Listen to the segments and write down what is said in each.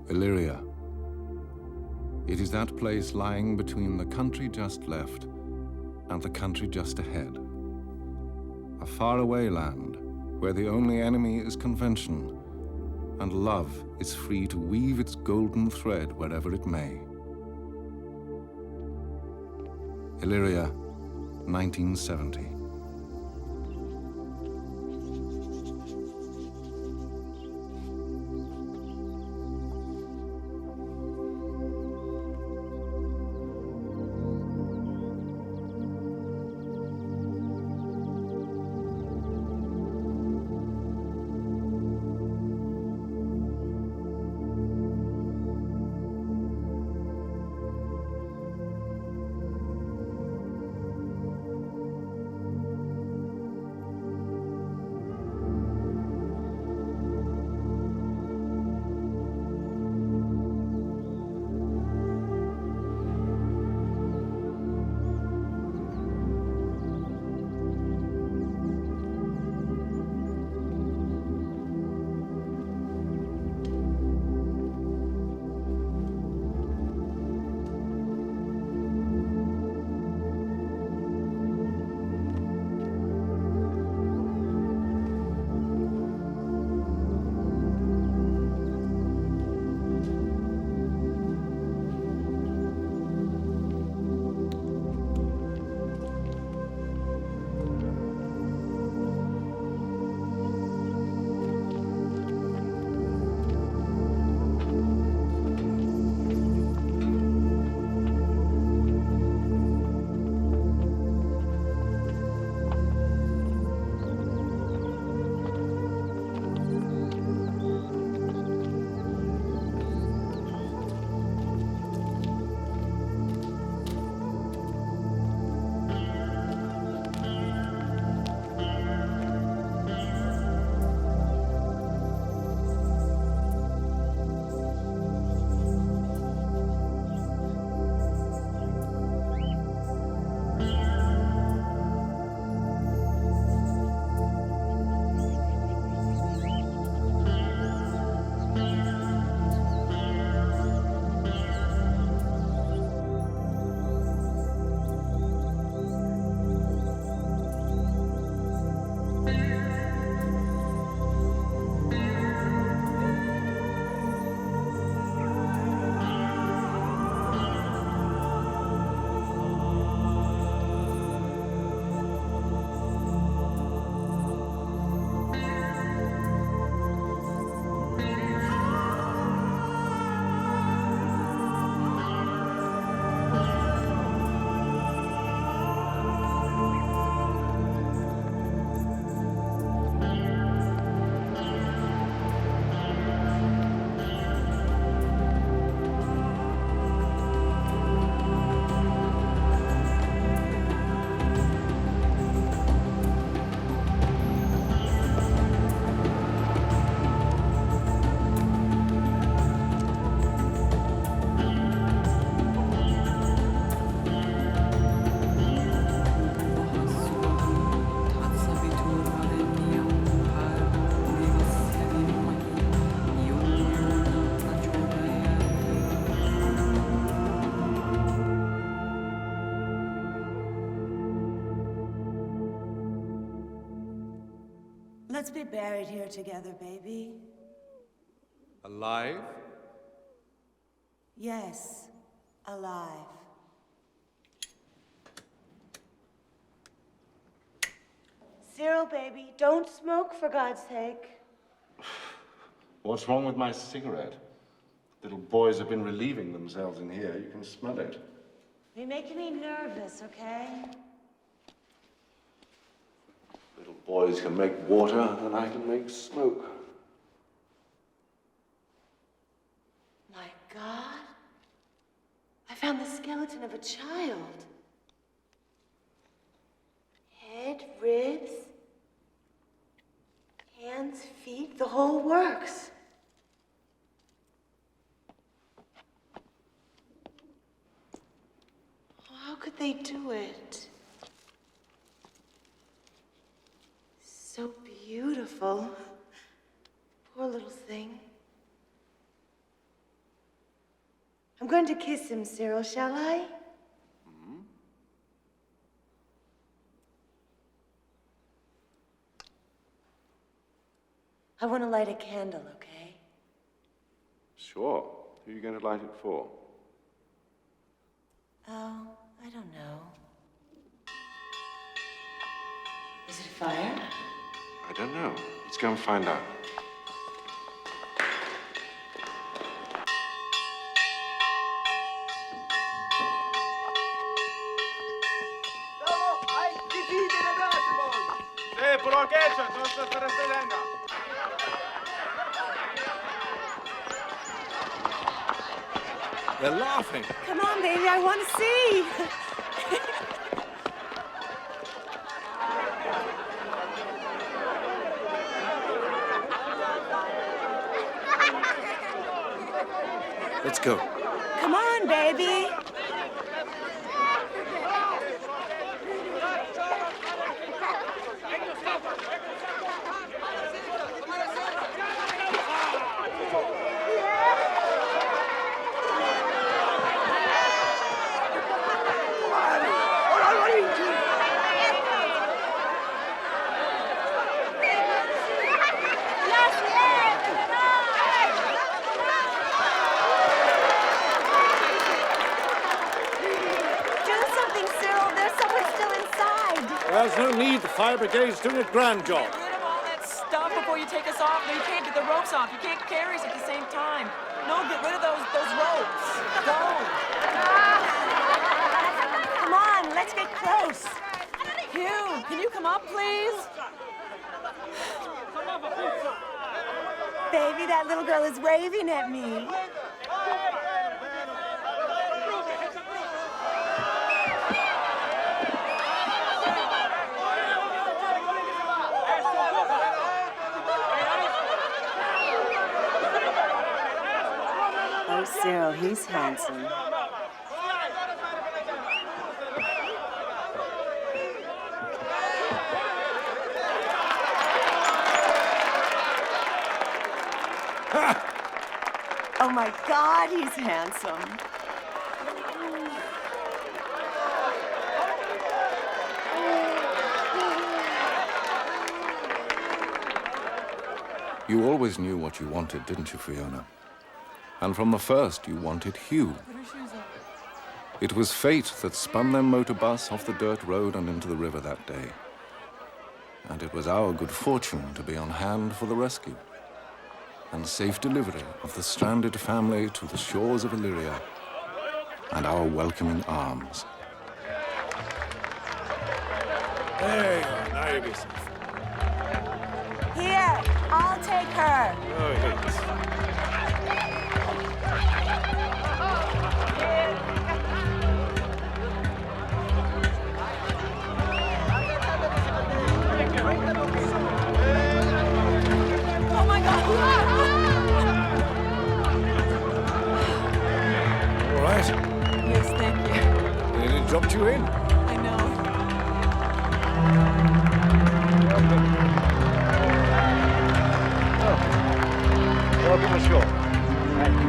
Illyria. It is that place lying between the country just left and the country just ahead. A faraway land where the only enemy is convention and love is free to weave its golden thread wherever it may. Illyria, 1970. Let's be buried here together, baby. Alive? Yes, alive. Cyril, baby, don't smoke, for God's sake. What's wrong with my cigarette? Little boys have been relieving themselves in here. You can smell it. You're making me nervous, okay? Little boys can make water, and I can make smoke. My God. I found the skeleton of a child. Head, ribs, hands, feet, the whole works. How could they do it? So beautiful. Poor little thing. I'm going to kiss him, Cyril, shall I? Hmm? I want to light a candle, okay? Sure. Who are you going to light it for? Oh, I don't know. Is it a fire? I don't know. Let's go and find out. They're laughing. Come on, baby, I want to see. Let's go. Come on, baby. There's no need. The fire brigade's doing a grand job. Get rid of all that stuff before you take us off. No, you can't get the ropes off. You can't carry us at the same time. No, get rid of those ropes. Go. Come on, let's get close. Hugh, can you come up, please? Baby, that little girl is waving at me. Oh, Cyril, he's handsome. Oh my God, he's handsome. You always knew what you wanted, didn't you, Fiona? And from the first, you wanted Hugh. Put her shoes on. It was fate that spun their motor bus off the dirt road and into the river that day. And it was our good fortune to be on hand for the rescue and safe delivery of the stranded family to the shores of Illyria and our welcoming arms. There you are. Now you'll be safe. Here, I'll take her. Oh, yes. Oh, my God. All right. Yes, thank you. Nearly dropped you in. I know. Welcome ashore. Thank you.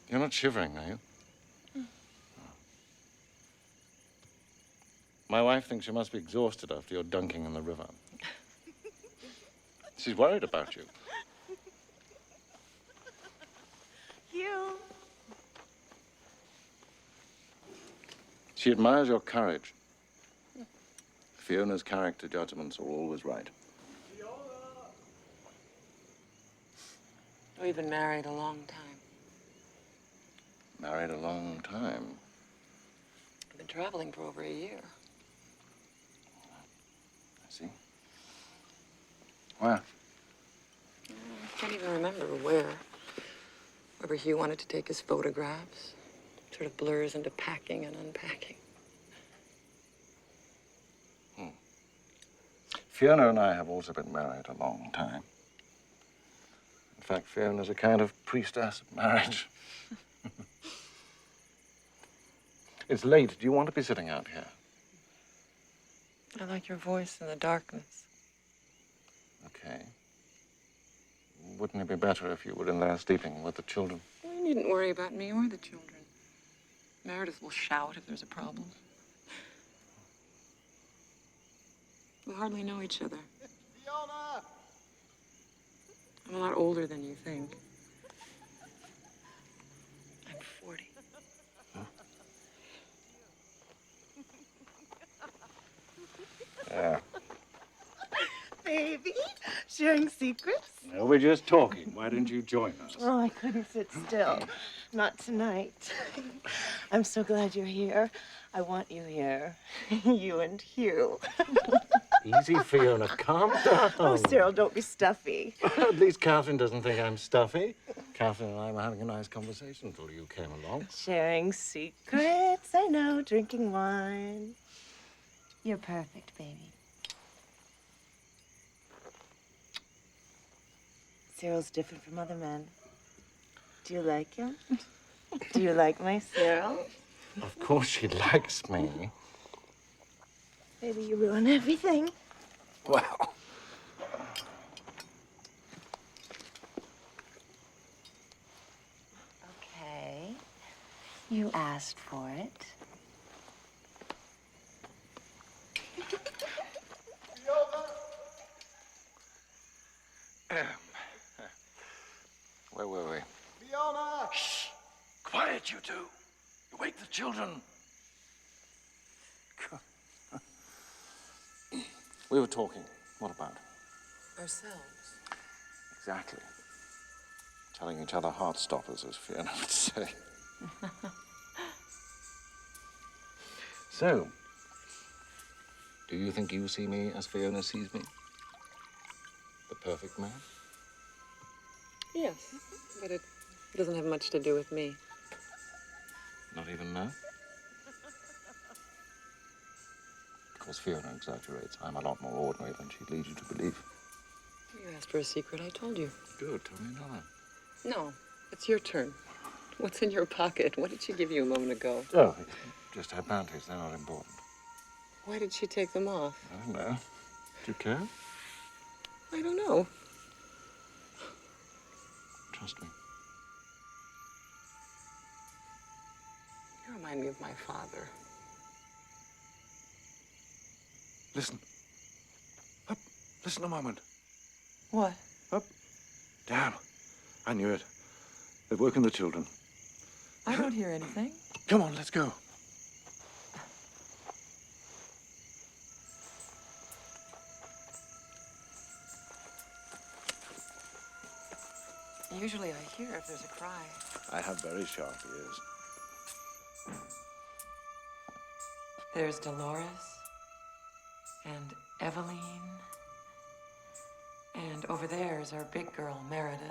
You're not shivering, are you? My wife thinks you must be exhausted after your dunking in the river. She's worried about you. Hugh. She admires your courage. Fiona's character judgments are always right. We've been married a long time. Married a long time. We've been traveling for over a year. I see. Where? I can't even remember where. Wherever Hugh wanted to take his photographs. Sort of blurs into packing and unpacking. Fiona and I have also been married a long time. fact, Fiona's a kind of priestess of marriage. It's late. Do you want to be sitting out here? I like your voice in the darkness. Okay. Wouldn't it be better if you were in there sleeping with the children? You needn't worry about me or the children. Meredith will shout if there's a problem. We hardly know each other. Fiona! I'm a lot older than you think. I'm 40. Yeah. Baby, sharing secrets? No, we're just talking. Why didn't you join us? Oh, I couldn't sit still. Not tonight. I'm so glad you're here. I want you here. You and Hugh. Easy, Fiona. Calm down. Oh, Cyril, don't be stuffy. At least Catherine doesn't think I'm stuffy. Catherine and I were having a nice conversation until you came along. Sharing secrets, I know, drinking wine. You're perfect, baby. Cyril's different from other men. Do you like him? Do you like my Cyril? Of course she likes me. Baby, you ruin everything. Well. Okay. You asked for it. Where were we? Fiona! Shh! Quiet, you two. You wake the children. We were talking. What about? Ourselves. Exactly. Telling each other heart stoppers, as Fiona would say. So, do you think you see me as Fiona sees me? The perfect man? Yes, but it doesn't have much to do with me. Not even now? Of course, Fiona exaggerates. I'm a lot more ordinary than she'd lead you to believe. You asked for a secret, I told you. Good, tell me another. No, it's your turn. What's in your pocket? What did she give you a moment ago? Oh, just her panties. They're not important. Why did she take them off? I don't know. Do you care? I don't know. Trust me. You remind me of my father. Listen. Up. Listen a moment. What? Up. Damn. I knew it. They've woken the children. I don't hear anything. Come on, let's go. Usually I hear if there's a cry. I have very sharp ears. There's Dolores and Eveline. And over there is our big girl, Meredith.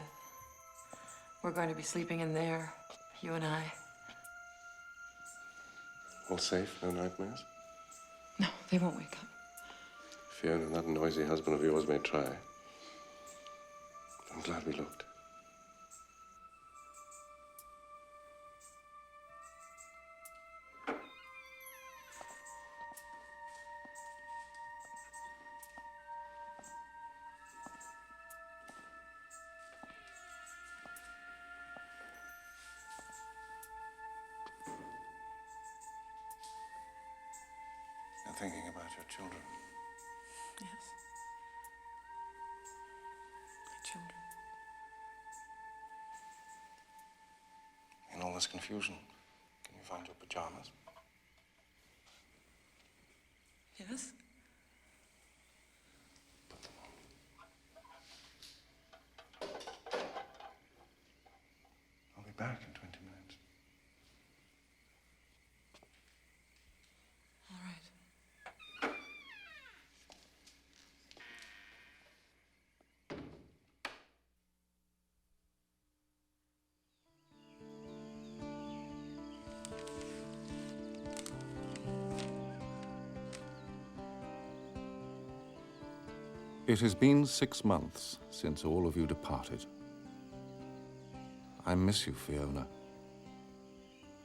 We're going to be sleeping in there, you and I. All safe? No nightmares? No, they won't wake up. Fiona, that noisy husband of yours may try. I'm glad we looked. You're thinking about your children. Yes. My children. In all this confusion, can you find your pajamas? Yes? Put them on. I'll be back in 20 minutes. All right. It has been 6 months since all of you departed. I miss you, Fiona.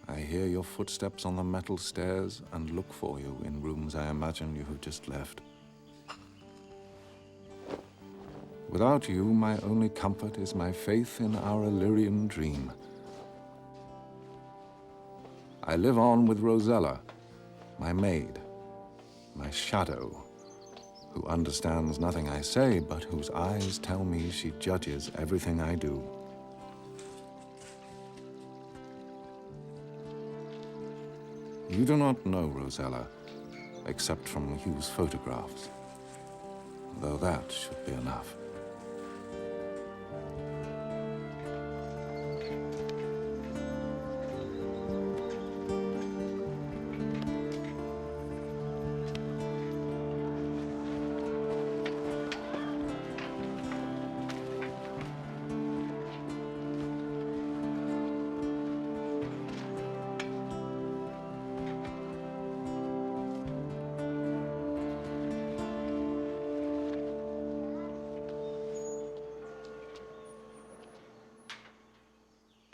I hear your footsteps on the metal stairs and look for you in rooms I imagine you have just left. Without you, my only comfort is my faith in our Illyrian dream. I live on with Rosella, my maid, my shadow, who understands nothing I say, but whose eyes tell me she judges everything I do. You do not know Rosella, except from Hugh's photographs, though that should be enough.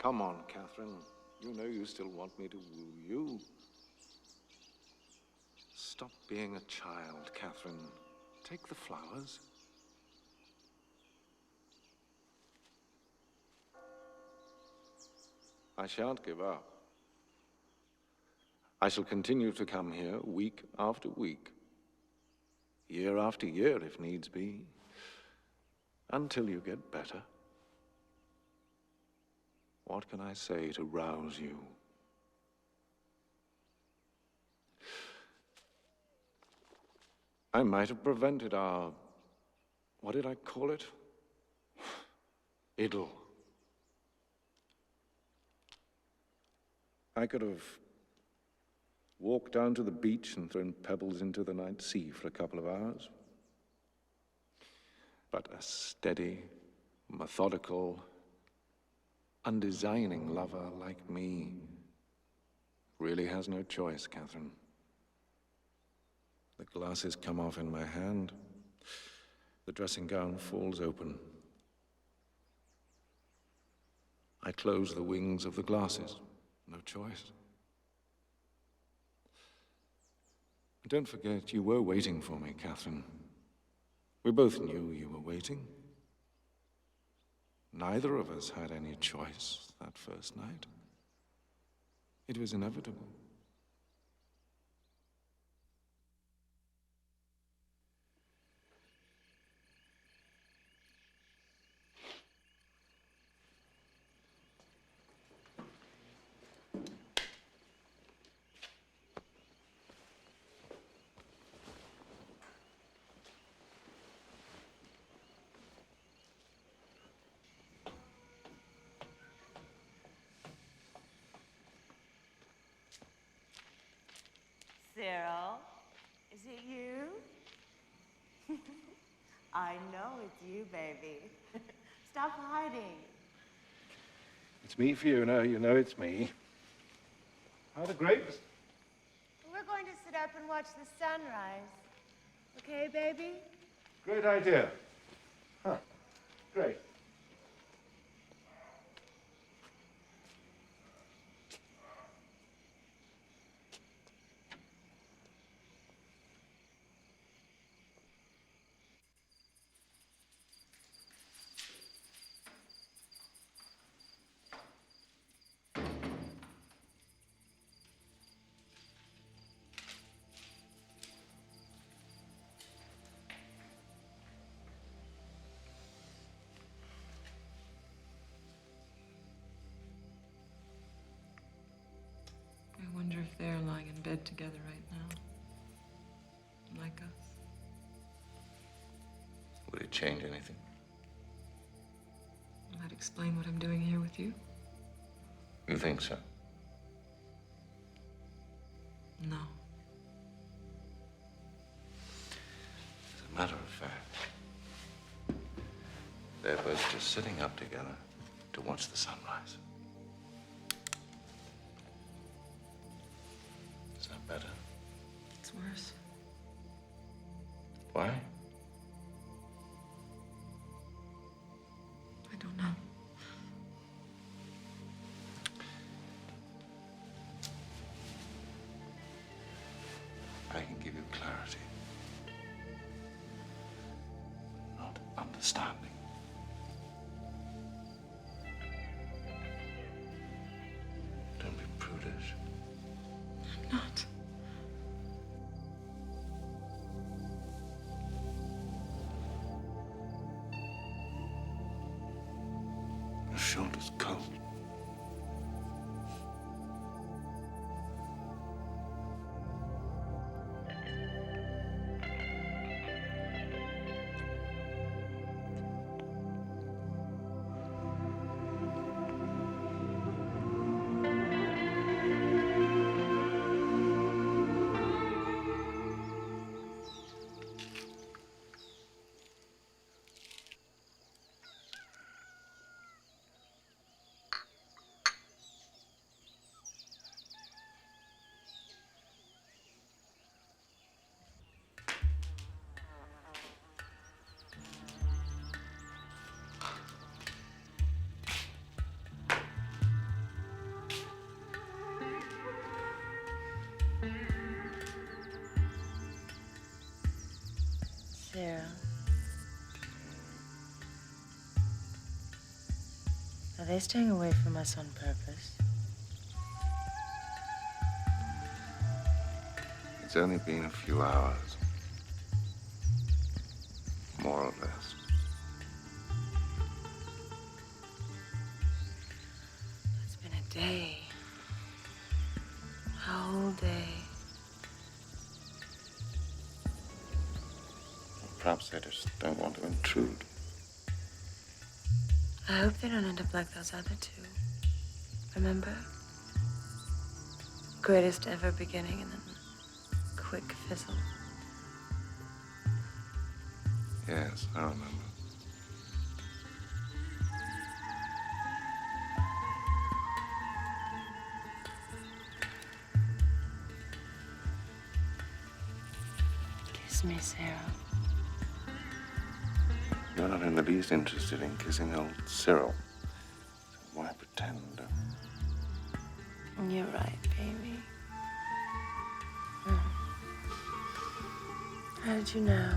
Come on, Catherine. You know you still want me to woo you. Stop being a child, Catherine. Take the flowers. I shan't give up. I shall continue to come here week after week, year after year if needs be, until you get better. What can I say to rouse you? I might have prevented our... what did I call it? Idyll. I could have walked down to the beach and thrown pebbles into the night sea for a couple of hours. But a steady, methodical, undesigning lover like me really has no choice, Catherine. The glasses come off in my hand. The dressing gown falls open. I close the wings of the glasses. No choice. Don't forget, you were waiting for me, Catherine. We both knew you were waiting. Neither of us had any choice that first night. It was inevitable. Cyril, is it you? I know it's you, baby. Stop hiding. It's me, Fiona. You know it's me. How are the grapes? We're going to sit up and watch the sunrise. Okay, baby? Great idea. Huh. Great. I wonder if they're lying in bed together right now. Like us. Would it change anything? Will that explain what I'm doing here with you? You think so? No. As a matter of fact, they're both just sitting up together to watch the sunrise. Is that better? It's worse. Why? I don't know. I can give you clarity. Not understanding. Don't be prudish. I'm not. Your shoulder's cold. Cyril. Are they staying away from us on purpose? It's only been a few hours. More or less. It's been a day. A whole day. Perhaps they just don't want to intrude. I hope they don't end up like those other two. Remember? Greatest ever beginning and then quick fizzle. Yes, I remember. Kiss me, Cyril. You're not in the least interested in kissing old Cyril. So why pretend? You're right, baby. How did you know?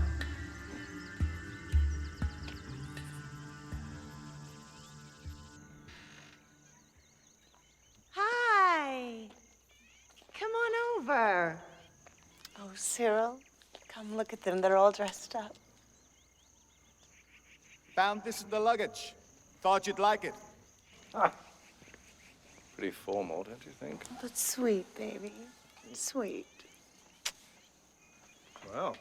Hi. Come on over. Oh, Cyril, come look at them. They're all dressed up. Found this in the luggage. Thought you'd like it. Pretty formal, don't you think? But sweet, baby. Sweet. Well,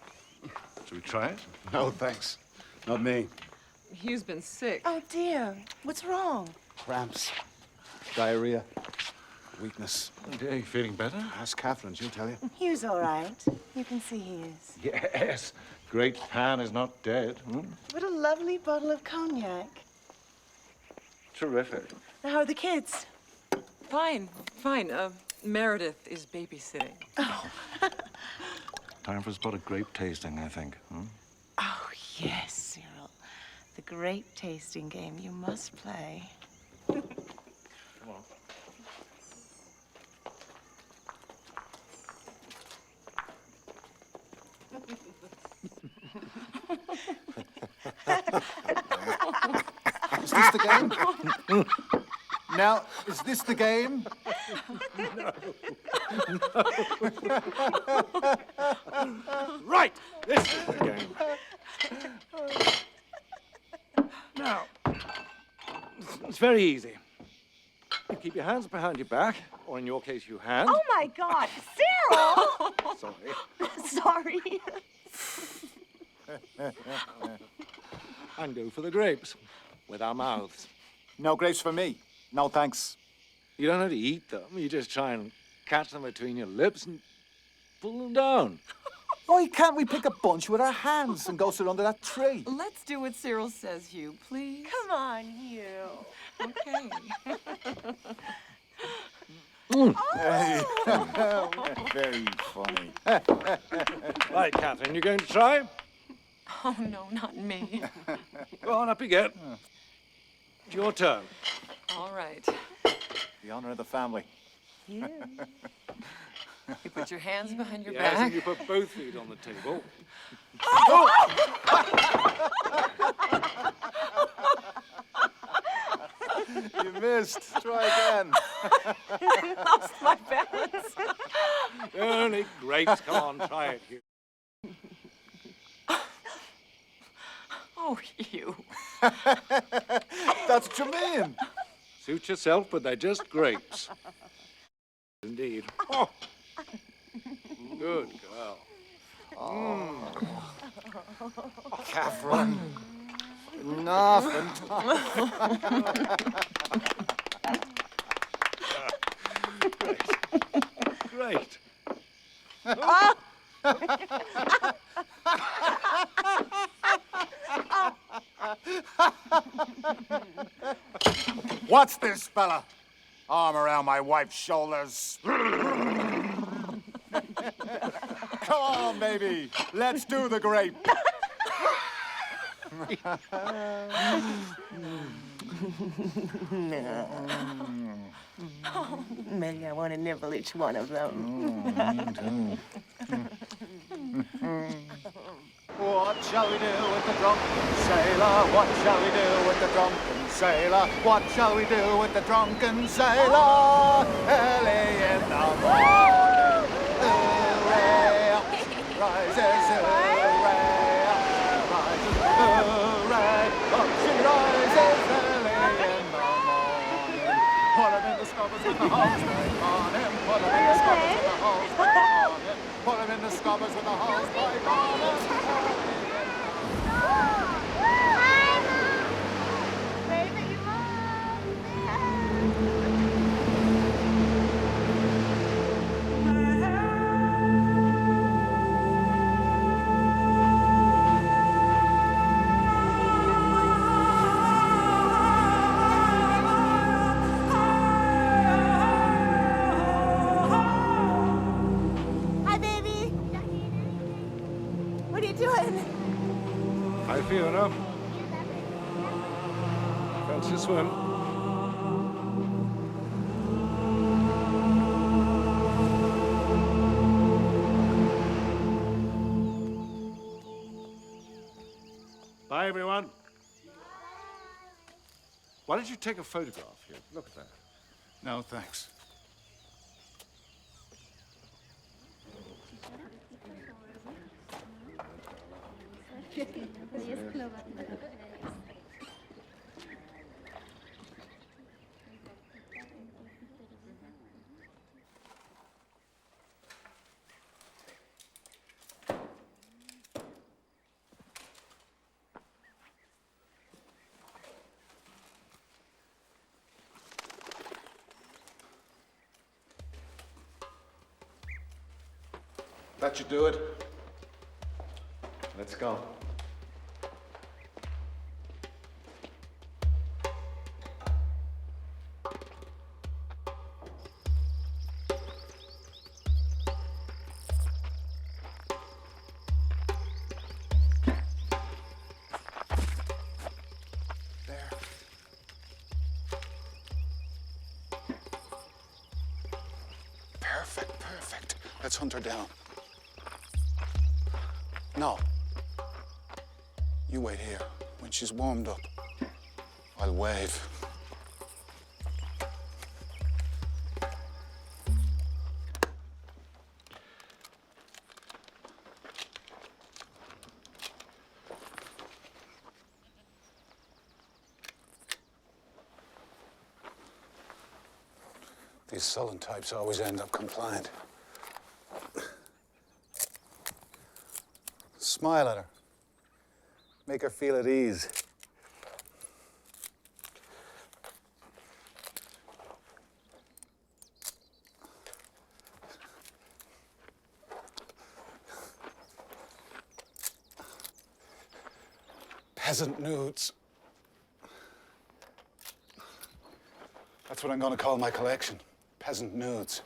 should we try it? No, thanks. Not me. Hugh's been sick. Oh, dear. What's wrong? Cramps. Diarrhea. Weakness. Oh dear, you feeling better? Ask Catherine, she'll tell you. Hugh's all right. You can see he is. Yes. Great Pan is not dead. What a lovely bottle of cognac. Terrific. Now, how are the kids? Fine, fine. Meredith is babysitting. Time for a spot of grape tasting, I think. Oh, yes, Cyril. The great tasting game you must play. Come on. Is this the game? Now, is this the game? Right! This is the game. Now, it's very easy. You keep your hands behind your back, or in your case, you hand. Oh, my God. Cyril! Sorry. Sorry. And go for the grapes with our mouths. No grapes for me. No thanks. You don't have to eat them. You just try and catch them between your lips and pull them down. Why can't we pick a bunch with our hands and go sit under that tree? Let's do what Cyril says, Hugh, please. Come on, Hugh. Okay. Hey. Very funny. Right, Catherine, you going to try? Oh, no, not me. Go on, up you get. It's your turn. All right. The honor of the family. Yeah. You put your hands behind your Yes, back. and you put both feet on the table. You missed. Try again. I lost my balance. Only grapes. Come on, try it. Hugh. Oh, you. That's what you mean. Suit yourself, but they're just grapes. Indeed. Oh. Good girl. Catherine. Nothing. Great. What's this, fella? Arm around my wife's shoulders. Come on, baby. Let's do the grape. Maybe I want to nibble each one of them. What shall we do with the drunken sailor? What shall we do with the drunken sailor? What shall we do with the drunken sailor? Early in the morning, hooray, rises, hooray, rises, hooray, up she rises early in the morning. Put him in the scuppers with the hose pipe on him. Put him in the scuppers with the hose pipe on him. Put him in the scuppers with the hose pipe on him. Hi, baby. What are you doing? Hi, Fiona. Fancy a swim? Bye, everyone. Why don't you take a photograph here? Look at that. No, thanks. That should do it. Let's go. There. Perfect, perfect. Let's hunt her down. No. You wait here. When she's warmed up, I'll wave. These sullen types always end up compliant. Smile at her. Make her feel at ease. Peasant nudes. That's what I'm going to call my collection. Peasant nudes.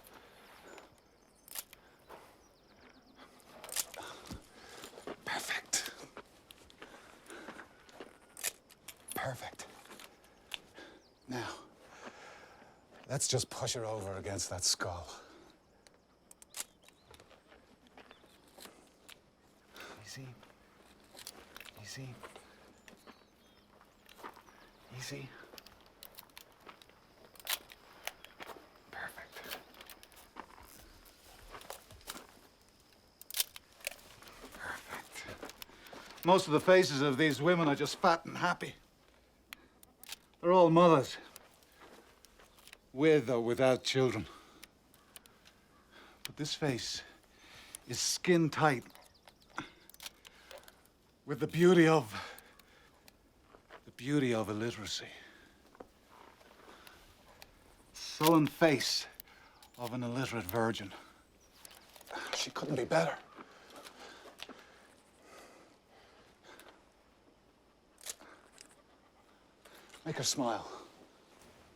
Perfect. Perfect. Now, let's just push her over against that skull. Easy. Easy. Easy. Perfect. Perfect. Most of the faces of these women are just fat and happy. They're all mothers, with or without children. But this face is skin tight with the beauty of illiteracy. Sullen face of an illiterate virgin. She couldn't be better. Make her smile.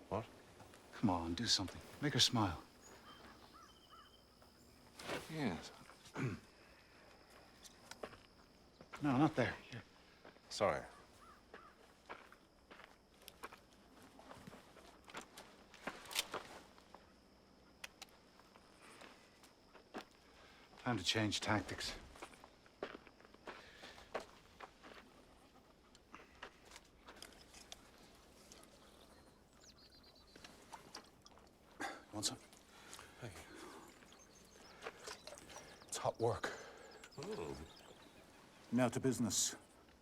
What? Come on, do something. Make her smile. Yes. No, not there. Here. Sorry. Time to change tactics. Want some? Thank you. It's hot work. Oh. Now to business.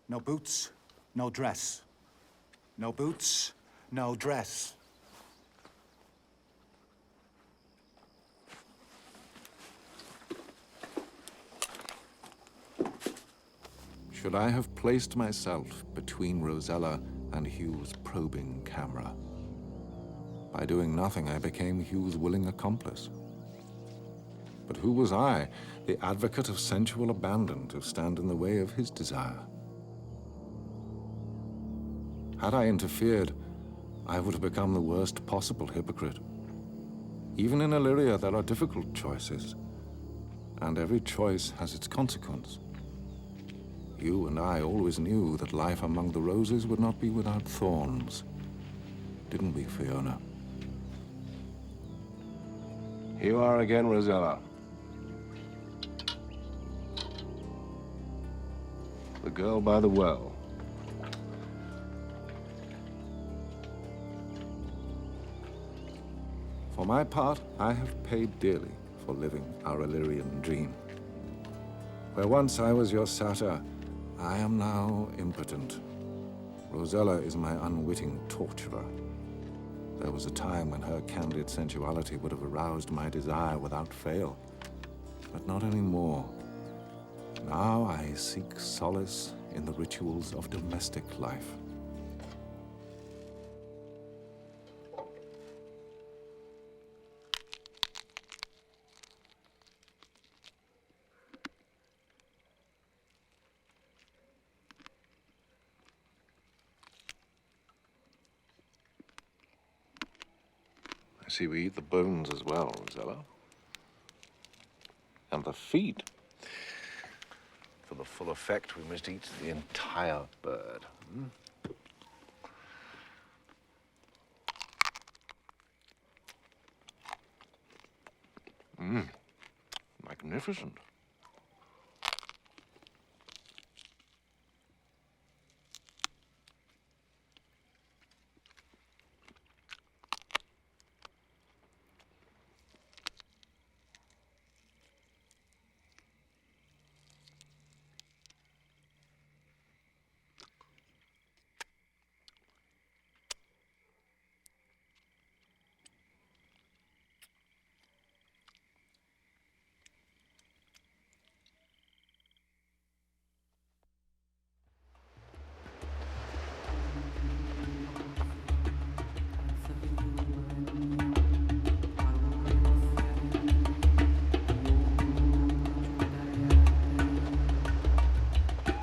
No boots, no dress. No boots, no dress. Should I have placed myself between Rosella and Hugh's probing camera? By doing nothing, I became Hugh's willing accomplice. But who was I, the advocate of sensual abandon, to stand in the way of his desire? Had I interfered, I would have become the worst possible hypocrite. Even in Illyria, there are difficult choices, and every choice has its consequence. You and I always knew that life among the roses would not be without thorns. Didn't we, Fiona? Here you are again, Rosella. The girl by the well. For my part, I have paid dearly for living our Illyrian dream. Where once I was your satyr, I am now impotent. Rosella is my unwitting torturer. There was a time when her candid sensuality would have aroused my desire without fail, but not anymore. Now I seek solace in the rituals of domestic life. I see we eat the bones as well, Rosella. And the feet. For the full effect, we must eat the entire bird. Magnificent.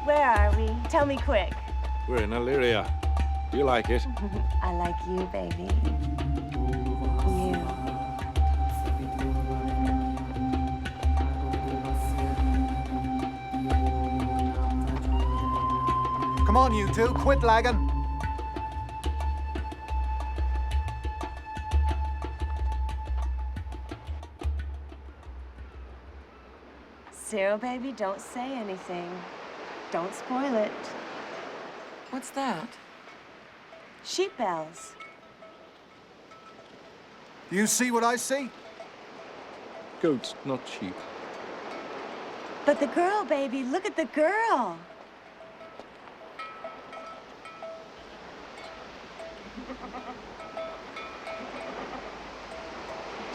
Where are we? Tell me quick. We're in Illyria. Do you like it? I like you, baby. You. Come on, you two, quit lagging. Cyril, baby, don't say anything. Don't spoil it. What's that? Sheep bells. Do you see what I see? Goats, not sheep. But the girl, baby, look at the girl.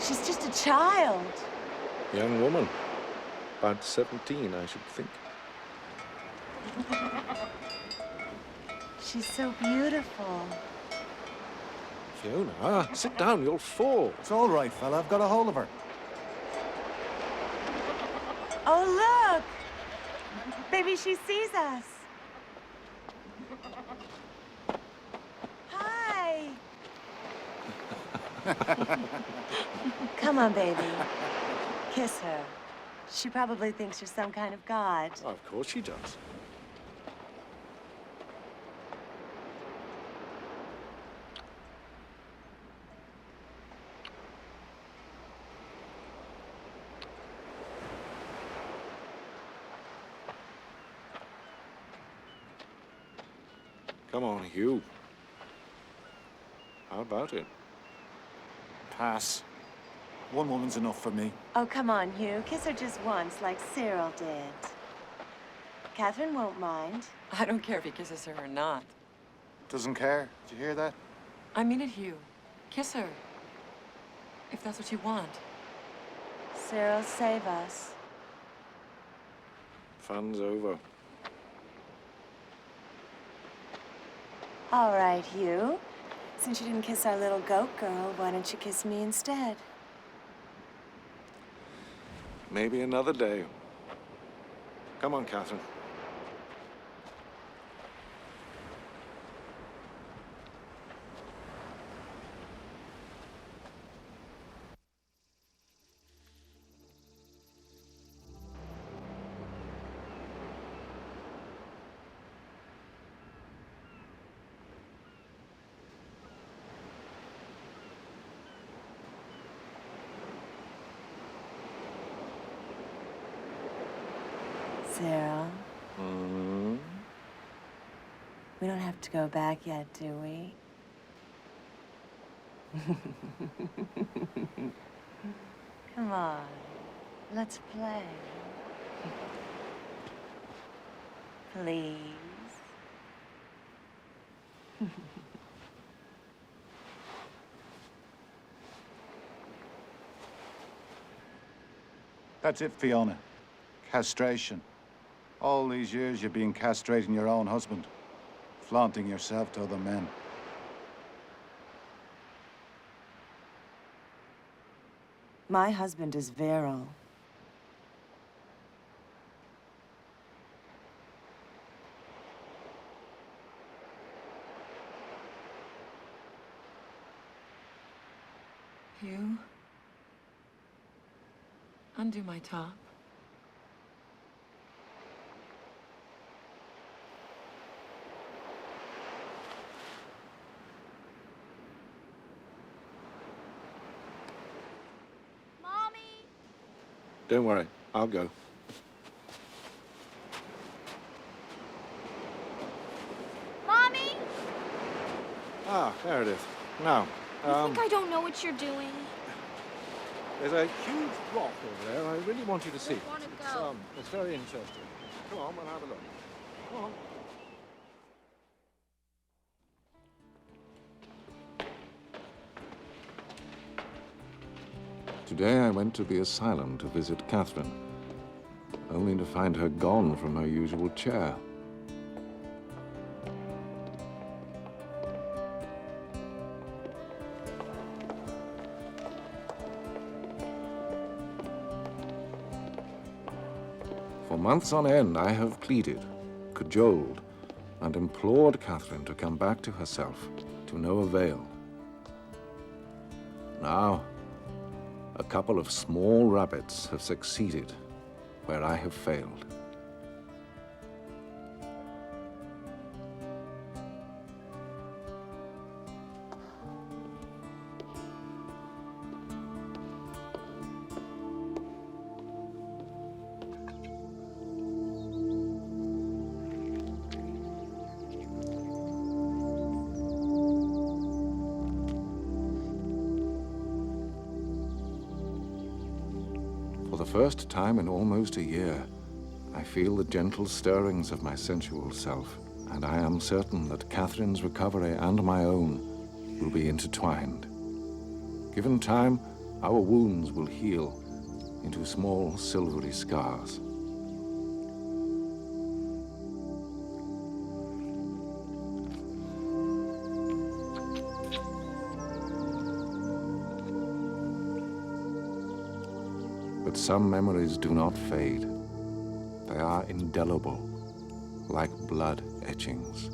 She's just a child. Young woman. About 17, I should think. She's so beautiful. Fiona, sit down, you'll fall. It's all right, fella. I've got a hold of her. Oh, look! Baby, she sees us. Hi. Come on, baby. Kiss her. She probably thinks you're some kind of god. Oh, of course she does. Come on, Hugh. How about it? Pass. One woman's enough for me. Oh, come on, Hugh. Kiss her just once, like Cyril did. Catherine won't mind. I don't care if he kisses her or not. Doesn't care. Did you hear that? I mean it, Hugh. Kiss her. If that's what you want. Cyril, save us. Fun's over. All right, Hugh. Since you didn't kiss our little goat girl, why don't you kiss me instead? Maybe another day. Come on, Catherine. Cyril, Mm-hmm. we don't have to go back yet, do we? Come on, let's play. Please. That's it, Fiona. Castration. All these years you've been castrating your own husband, flaunting yourself to other men. My husband is virile. Hugh? Undo my top. Don't worry, I'll go. Mommy? Ah, there it is. Now, You think I don't know what you're doing? there's a huge rock over there I really want you to see. wanna It's, go. it's very interesting. Come on, we'll have a look. Come on. Today I went to the asylum to visit Catherine, only to find her gone from her usual chair. For months on end, I have pleaded, cajoled, and implored Catherine to come back to herself, to no avail. Now, a couple of small rabbits have succeeded where I have failed. first time in almost a year, I feel the gentle stirrings of my sensual self, and I am certain that Catherine's recovery and my own will be intertwined. Given time, our wounds will heal into small silvery scars. But some memories do not fade. They are indelible, like blood etchings.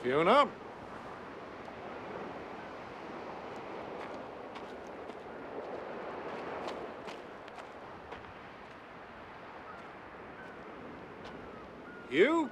Fiona? You?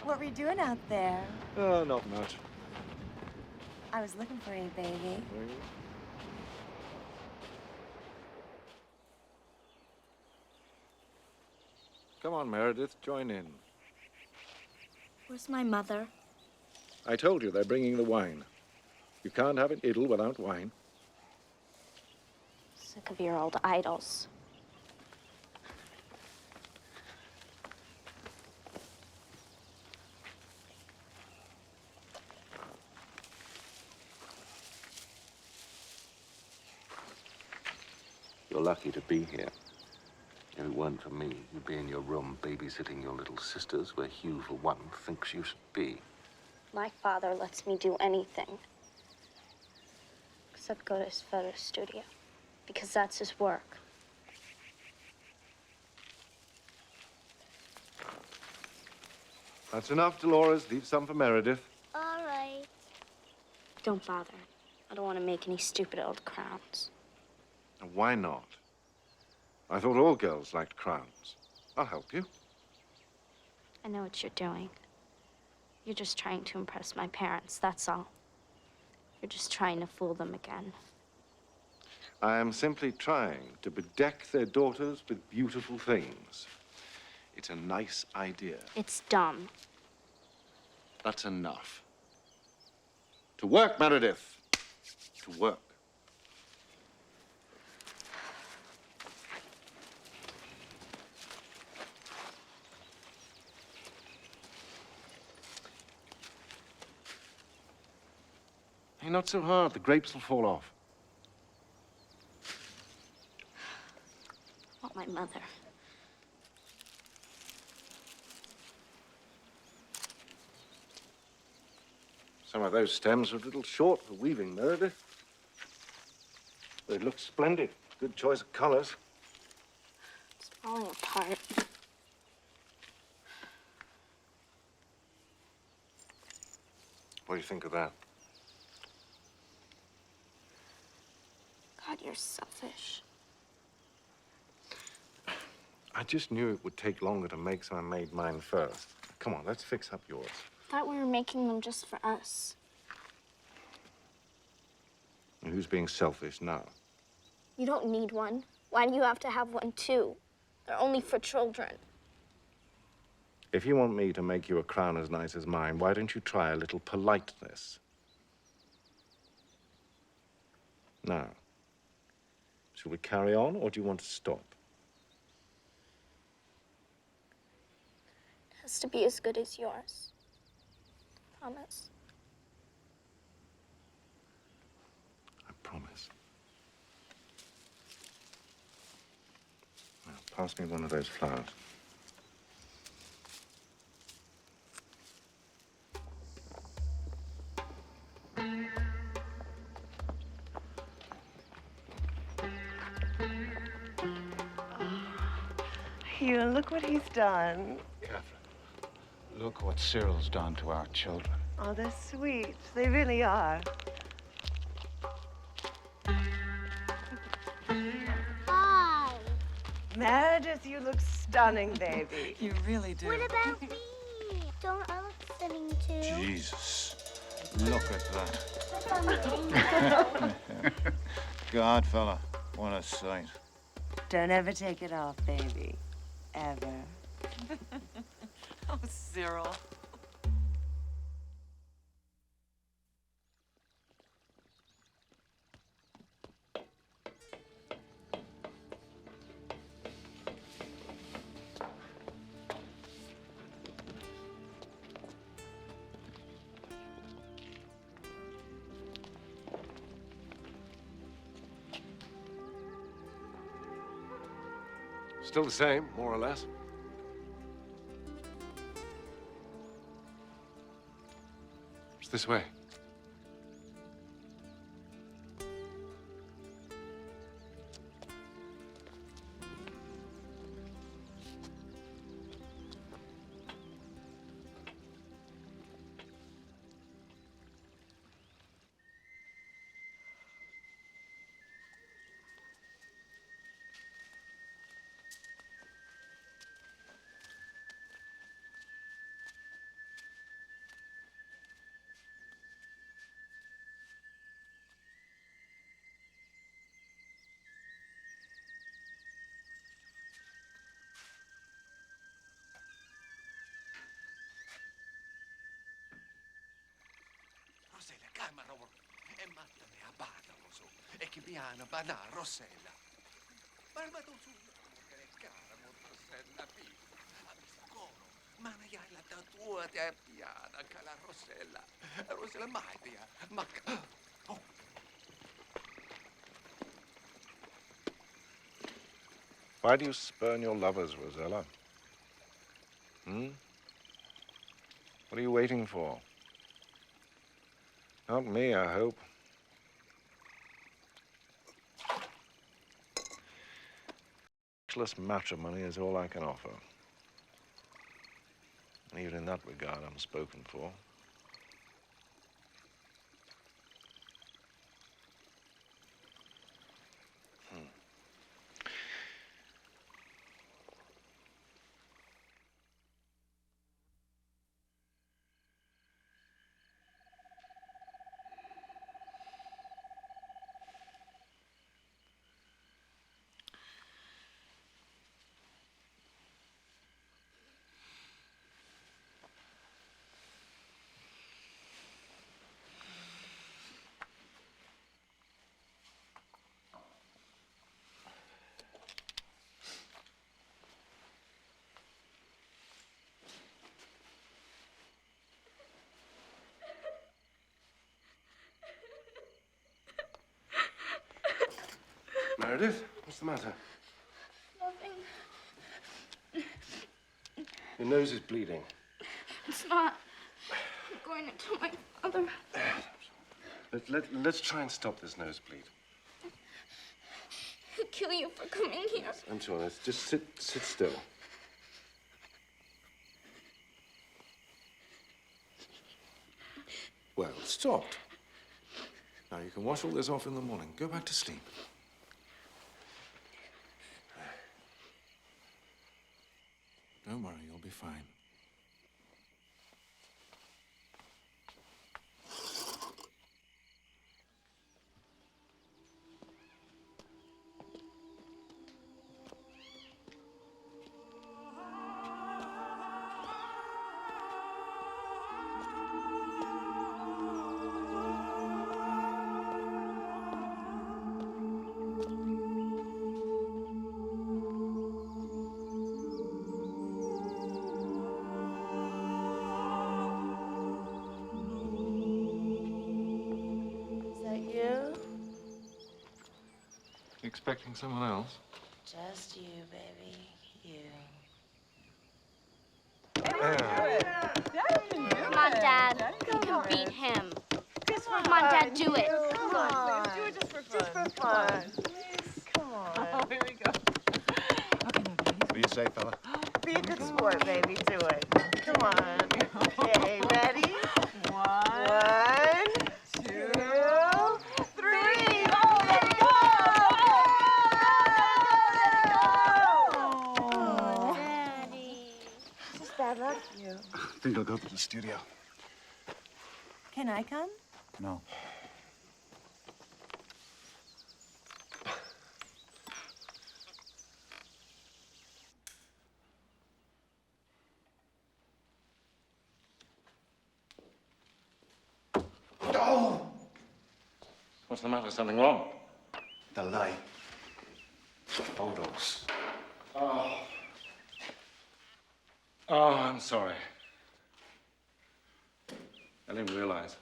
What were you doing out there? Not much. I was looking for you, baby. Come on, Meredith, join in. Where's my mother? I told you they're bringing the wine. You can't have an idyll without wine. Sick of your old idols. You're lucky to be here. If it weren't for me, you'd be in your room babysitting your little sisters, where Hugh, for one, thinks you should be. My father lets me do anything. Except go to his photo studio. Because that's his work. That's enough, Dolores. Leave some for Meredith. All right. Don't bother. I don't want to make any stupid old crowns. Why not? I thought all girls liked crowns. I'll help you. I know what you're doing. You're just trying to impress my parents, that's all. You're just trying to fool them again. I am simply trying to bedeck their daughters with beautiful things. It's a nice idea. It's dumb. That's enough. To work, Meredith. To work. Hey, not so hard. The grapes will fall off. I want my mother. Some of those stems are a little short for weaving, Meredith. They look splendid. Good choice of colors. It's falling apart. What do you think of that? God, you're selfish. I just knew it would take longer to make, so I made mine first. Come on, let's fix up yours. I thought we were making them just for us. And who's being selfish now? You don't need one. Why do you have to have one too? They're only for children. If you want me to make you a crown as nice as mine, why don't you try a little politeness? Now, shall we carry on, or do you want to stop? It has to be as good as yours. Promise. I promise. Now, pass me one of those flowers. you, and look what he's done. Catherine, look what Cyril's done to our children. Oh, they're sweet. They really are. Hi. Meredith, you look stunning, baby. You really do. What about me? Don't I look stunning too? Jesus, look at that. God, fella, what a sight. Don't ever take it off, baby. Ever. Oh, Cyril. Still the same, more or less. It's this way. Rossella, calma, Robert. E mattane a badalo su. E che piano, badà, Rossella. Barbato su, che è cara, Rossella, a visto coro. Ma ne hai la tua, ti è piana, che la Rossella. Rossella, mai, via. Ma... Oh. Why do you spurn your lovers, Rosella? Hmm? What are you waiting for? Not me, I hope. Sexless matrimony is all I can offer. And even in that regard, I'm spoken for. Meredith, what's the matter? Nothing. Your nose is bleeding. It's not. I'm going to tell my father. Let's try and stop this nosebleed. He'll kill you for coming here. I'm sure. Let's just sit still. Well, it stopped. Now you can wash all this off in the morning. Go back to sleep. Don't worry, you'll be fine. Expecting someone else? Just you, baby. You. Come on, Dad. You can beat him. Come on, Dad, do it. Come on. Do it just for fun. Just for fun. Please, come on. Oh, here we go. Okay, now, please. do you say, fella? Be a good sport, baby. Do it. Come on. Okay, ready? One, two, three. Oh, there we go! Oh, Daddy. This is bad luck for you. I think I'll go to the studio. Can I come? No. What's the matter? Something wrong? The light. Photos. Oh, I'm sorry. I didn't realize.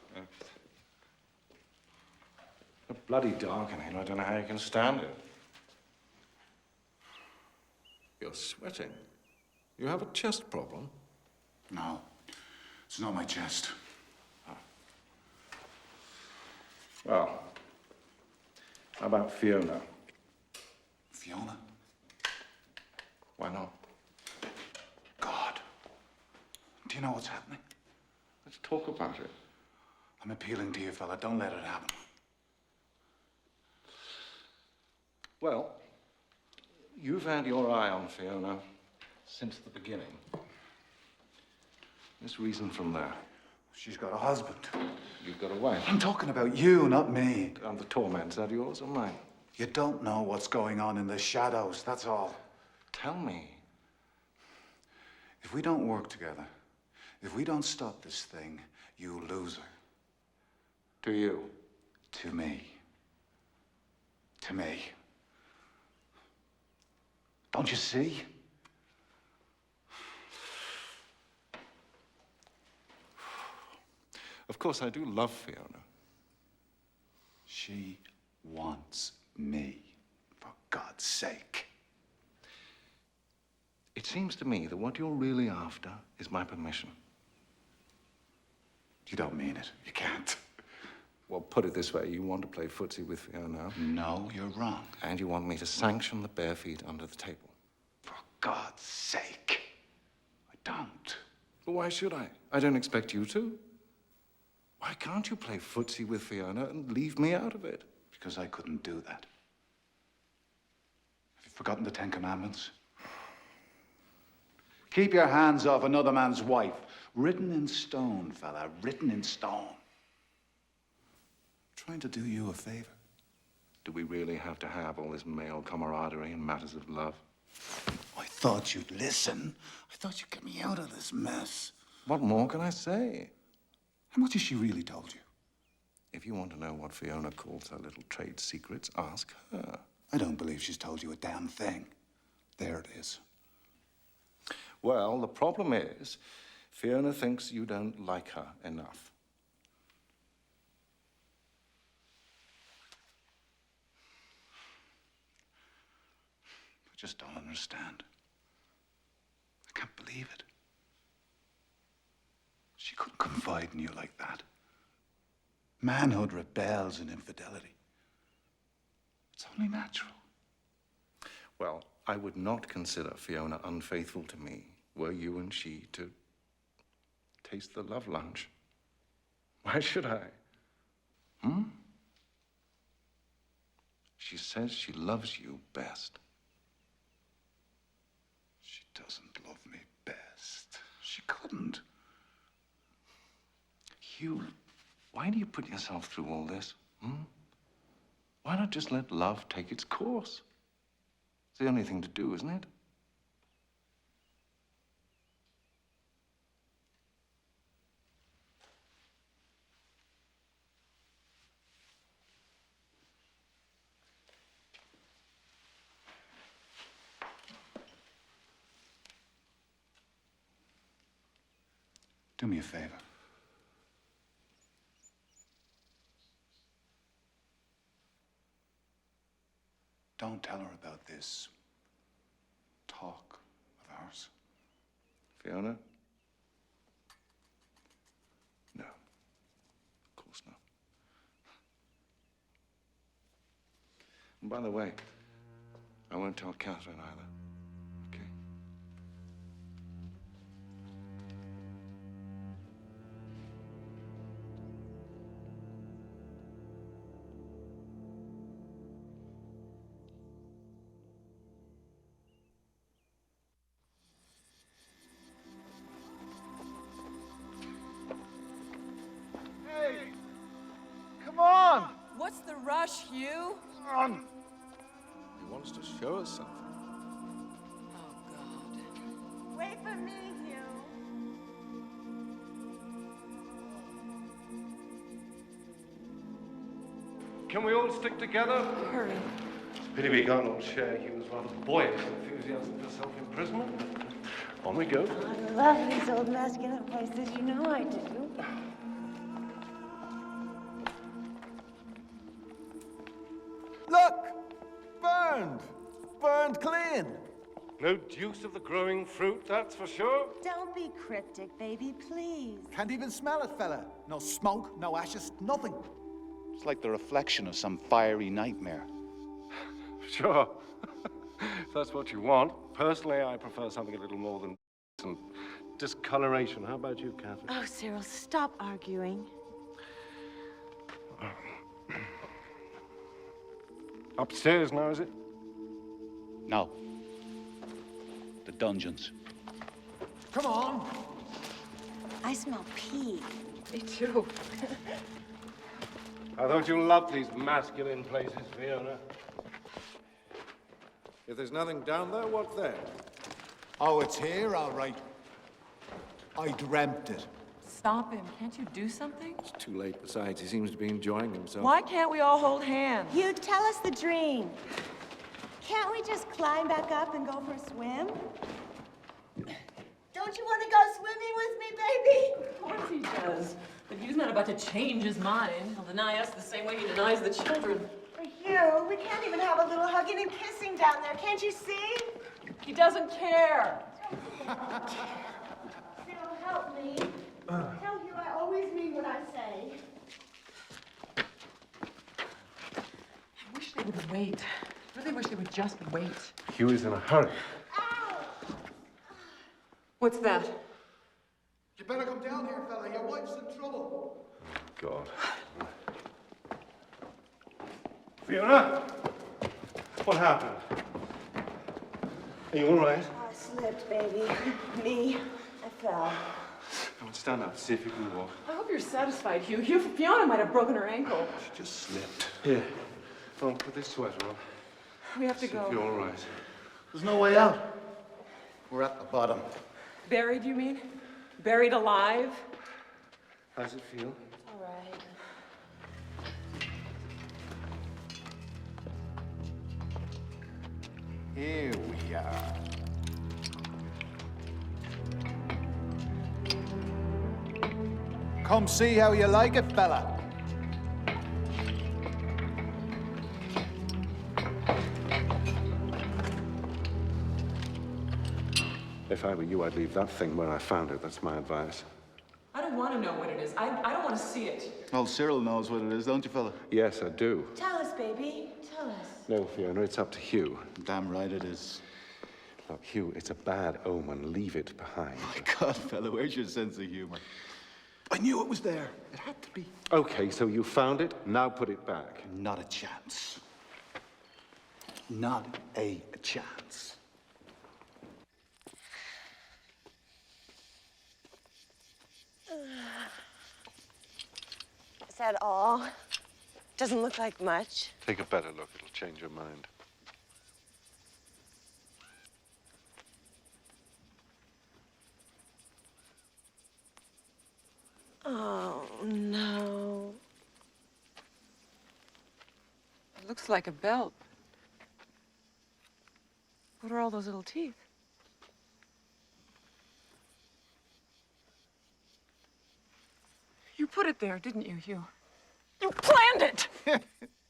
It's bloody dark in here. I don't know how you can stand it. You're sweating. You have a chest problem? No. It's not my chest. Well, how about Fiona? Fiona? Why not? God. Do you know what's happening? Let's talk about it. I'm appealing to you, fella. Don't let it happen. Well, you've had your eye on Fiona since the beginning. Let's reason from there. She's got a husband. You've got a wife. I'm talking about you, not me. And the torment's that yours or mine? You don't know what's going on in the shadows, that's all. Tell me. If we don't work together, if we don't stop this thing, you lose her. To you? To me. To me. Don't you see? Of course, I do love Fiona. She wants me, for God's sake. It seems to me that what you're really after is my permission. You don't mean it. You can't. Well, put it this way, you want to play footsie with Fiona. No, you're wrong. And you want me to sanction the bare feet under the table. For God's sake. I don't. But why should I? I don't expect you to. Why can't you play footsie with Fiona and leave me out of it? Because I couldn't do that. Have you forgotten the Ten Commandments? Keep your hands off another man's wife. Written in stone, fella. Written in stone. Trying to do you a favor. Do we really have to have all this male camaraderie in matters of love? I thought you'd listen. I thought you'd get me out of this mess. What more can I say? How much has she really told you? If you want to know what Fiona calls her little trade secrets, ask her. I don't believe she's told you a damn thing. There it is. Well, the problem is, Fiona thinks you don't like her enough. I just don't understand. I can't believe it. She couldn't confide in you like that. Manhood rebels in infidelity. It's only natural. Well, I would not consider Fiona unfaithful to me were you and she to taste the love lunch. Why should I? She says she loves you best. She doesn't love me best. She couldn't. Hugh, why do you put yourself through all this? Why not just let love take its course? It's the only thing to do, isn't it? Do me a favor. Don't tell her about this talk of ours. Fiona? No. Of course not. And by the way, I won't tell Catherine either. Okay? gosh, Hugh. He wants to show us something. Oh, God. Wait for me, Hugh. Can we all stick together? Hurry. Pity we can't all share Hugh's rather boyish enthusiasm for self-imprisonment. On we go. I love these old masculine places. You know I do. Look! Burned! Burned clean! No deuce of the growing fruit, that's for sure. Don't be cryptic, baby, please. Can't even smell it, fella. No smoke, no ashes, nothing. It's like the reflection of some fiery nightmare. Sure. If that's what you want. Personally, I prefer something a little more than and discoloration. How about you, Catherine? Oh, Cyril, stop arguing. Upstairs now, is it? No. The dungeons. Come on! I smell pee. Me too. I thought you loved these masculine places, Fiona. If there's nothing down there, what's there? Oh, it's here, all right. I dreamt it. Stop him. Can't you do something? It's too late. Besides, he seems to be enjoying himself. Why can't we all hold hands? Hugh, tell us the dream. Can't we just climb back up and go for a swim? Don't you want to go swimming with me, baby? Of course he does. But Hugh's not about to change his mind. He'll deny us the same way he denies the children. Hugh, we can't even have a little hugging and kissing down there. Can't you see? He doesn't care. Phil, help me. Tell Hugh I always mean what I say. I wish they would wait. I really wish they would just wait. Hugh is in a hurry. What's that? You better come down here, fella. Your wife's in trouble. God. Fiona? What happened? Are you all right? I slipped, baby. Me. I fell. Come on, stand up. See if you can walk. I hope you're satisfied, Hugh. Fiona might have broken her ankle. She just slipped. Here. Oh, put this sweater on. We have to See go. if you're all right. There's no way out. We're at the bottom. Buried, you mean? Buried alive? How's it feel? All right. Here we are. Come see how you like it, fella. If I were you, I'd leave that thing where I found it. That's my advice. I don't want to know what it is. I don't want to see it. Well, Cyril knows what it is, don't you, fella? Yes, I do. Tell us, baby. Tell us. No, Fiona, it's up to Hugh. Damn right it is. Look, Hugh, it's a bad omen. Leave it behind. My God, fella, where's your sense of humor? I knew it was there. It had to be. Okay, so you found it. Now put it back. Not a chance. Not a chance. Is that all? Doesn't look like much. Take a better look. It'll change your mind. Oh, no. It looks like a belt. What are all those little teeth? You put it there, didn't you, Hugh? You planned it!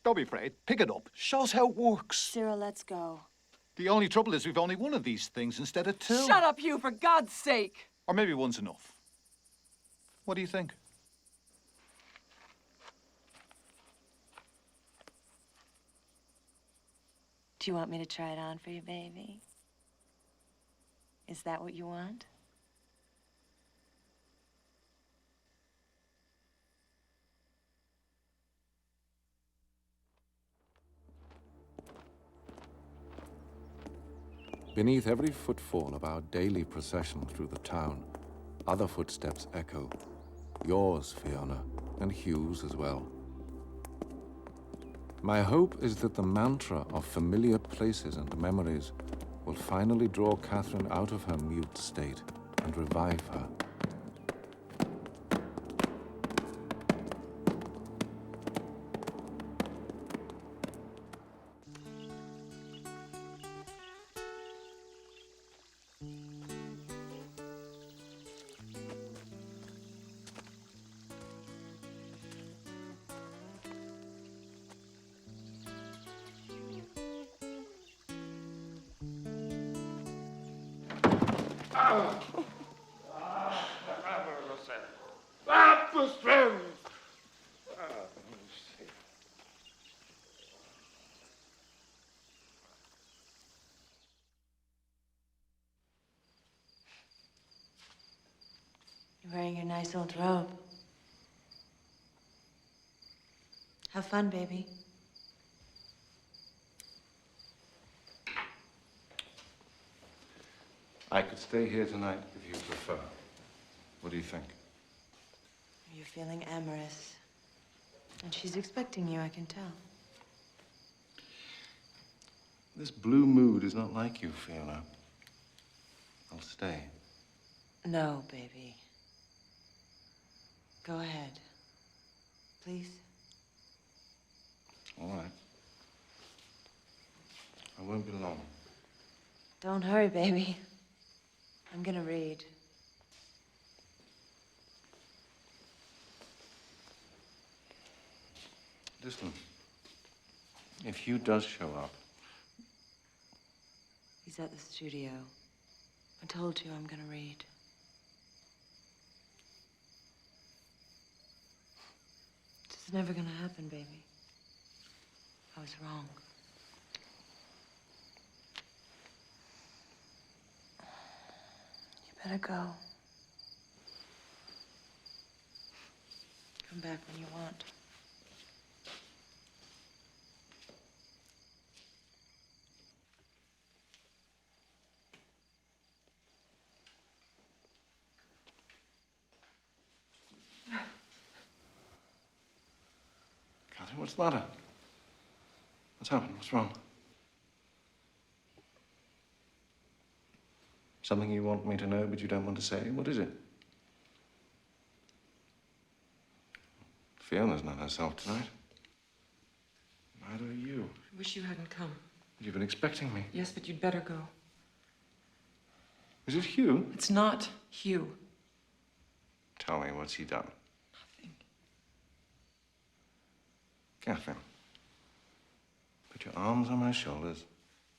Don't be afraid. Pick it up. Shows how it works. Cyril, let's go. The only trouble is we've only one of these things instead of two. Shut up, Hugh, for God's sake! Or maybe one's enough. What do you think? Do you want me to try it on for you, baby? Is that what you want? Beneath every footfall of our daily procession through the town, other footsteps echo. Yours, Fiona, and Hugh's as well. My hope is that the mantra of familiar places and memories will finally draw Catherine out of her mute state and revive her. You're wearing your nice old robe. Have fun, baby. I could stay here tonight if you prefer. What do you think? You're feeling amorous. And she's expecting you, I can tell. This blue mood is not like you, Fiona. I'll stay. No, baby. Go ahead. Please? All right. I won't be long. Don't hurry, baby. I'm gonna read. Listen, if Hugh does show up... He's at the studio. I told you I'm gonna read. This is never gonna happen, baby. I was wrong. You better go. Come back when you want. Catherine, what's the matter? What's happened? What's wrong? Something you want me to know, but you don't want to say? What is it? Fiona's not herself tonight. Neither are you. I wish you hadn't come. You've been expecting me. Yes, but you'd better go. Is it Hugh? It's not Hugh. Tell me, what's he done? Nothing. Catherine, put your arms on my shoulders,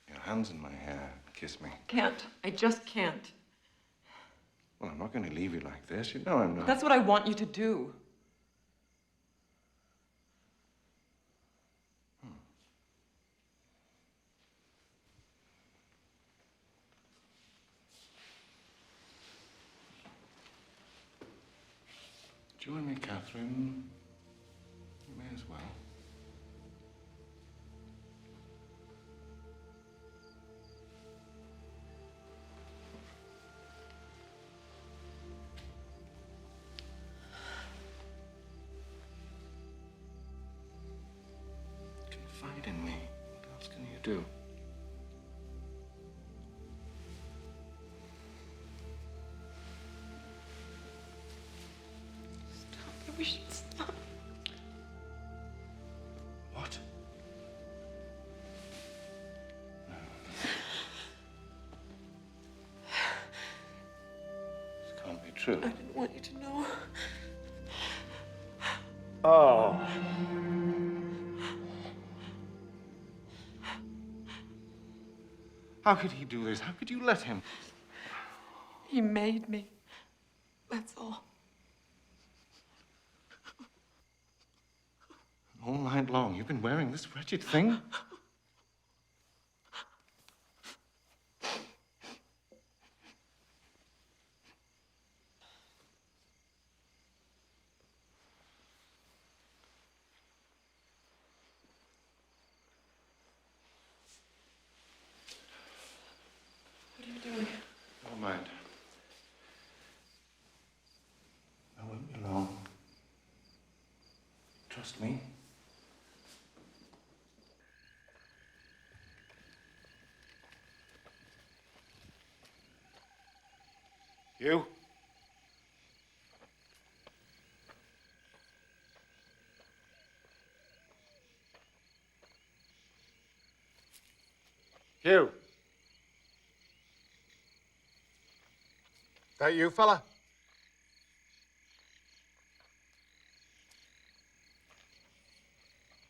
your hands in my hair, kiss me. Can't. I just can't. Well, I'm not going to leave you like this. You know I'm not. That's what I want you to do. Join me, Catherine. You may as well. Confide in me. What else can you do? We should stop. What? No. This can't be true. I didn't want you to know. Oh. How could he do this? How could you let him? He made me. That's all. All night long, you've been wearing this wretched thing? What are you doing? Never mind. I won't be long. Trust me. Hugh? Hugh. That you, fella?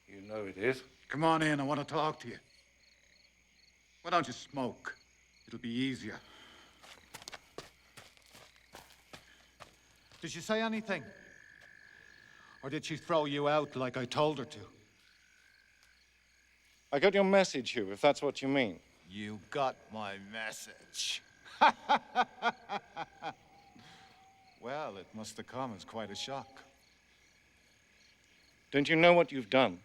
You know it is. Come on in, I want to talk to you. Why don't you smoke? It'll be easier. Did she say anything? Or did she throw you out like I told her to? I got your message, Hugh, if that's what you mean. You got my message. Well, it must have come as quite a shock. Don't you know what you've done?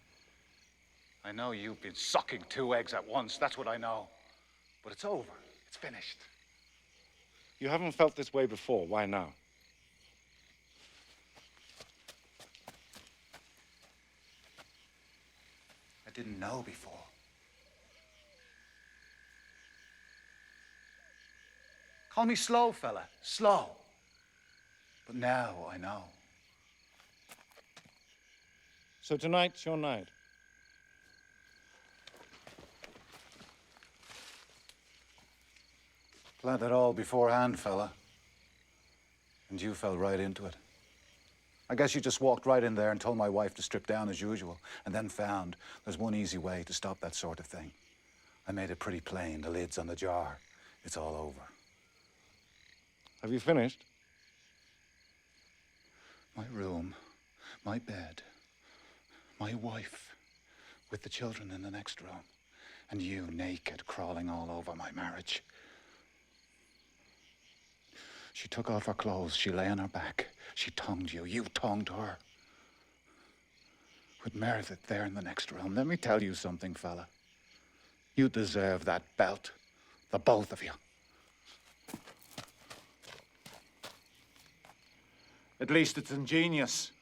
I know you've been sucking 2 eggs at once, that's what I know. But it's over, it's finished. You haven't felt this way before. Why now? I didn't know before. Call me slow, fella, slow. But now I know. So tonight's your night. Planned it all beforehand, fella. And you fell right into it. I guess you just walked right in there and told my wife to strip down as usual, and then found there's one easy way to stop that sort of thing. I made it pretty plain. The lid's on the jar. It's all over. Have you finished? My room, my bed, my wife with the children in the next room, and you naked crawling all over my marriage. She took off her clothes, she lay on her back, she tongued you, you tongued her. With Meredith there in the next room, let me tell you something, fella. You deserve that belt, the both of you. At least it's ingenious.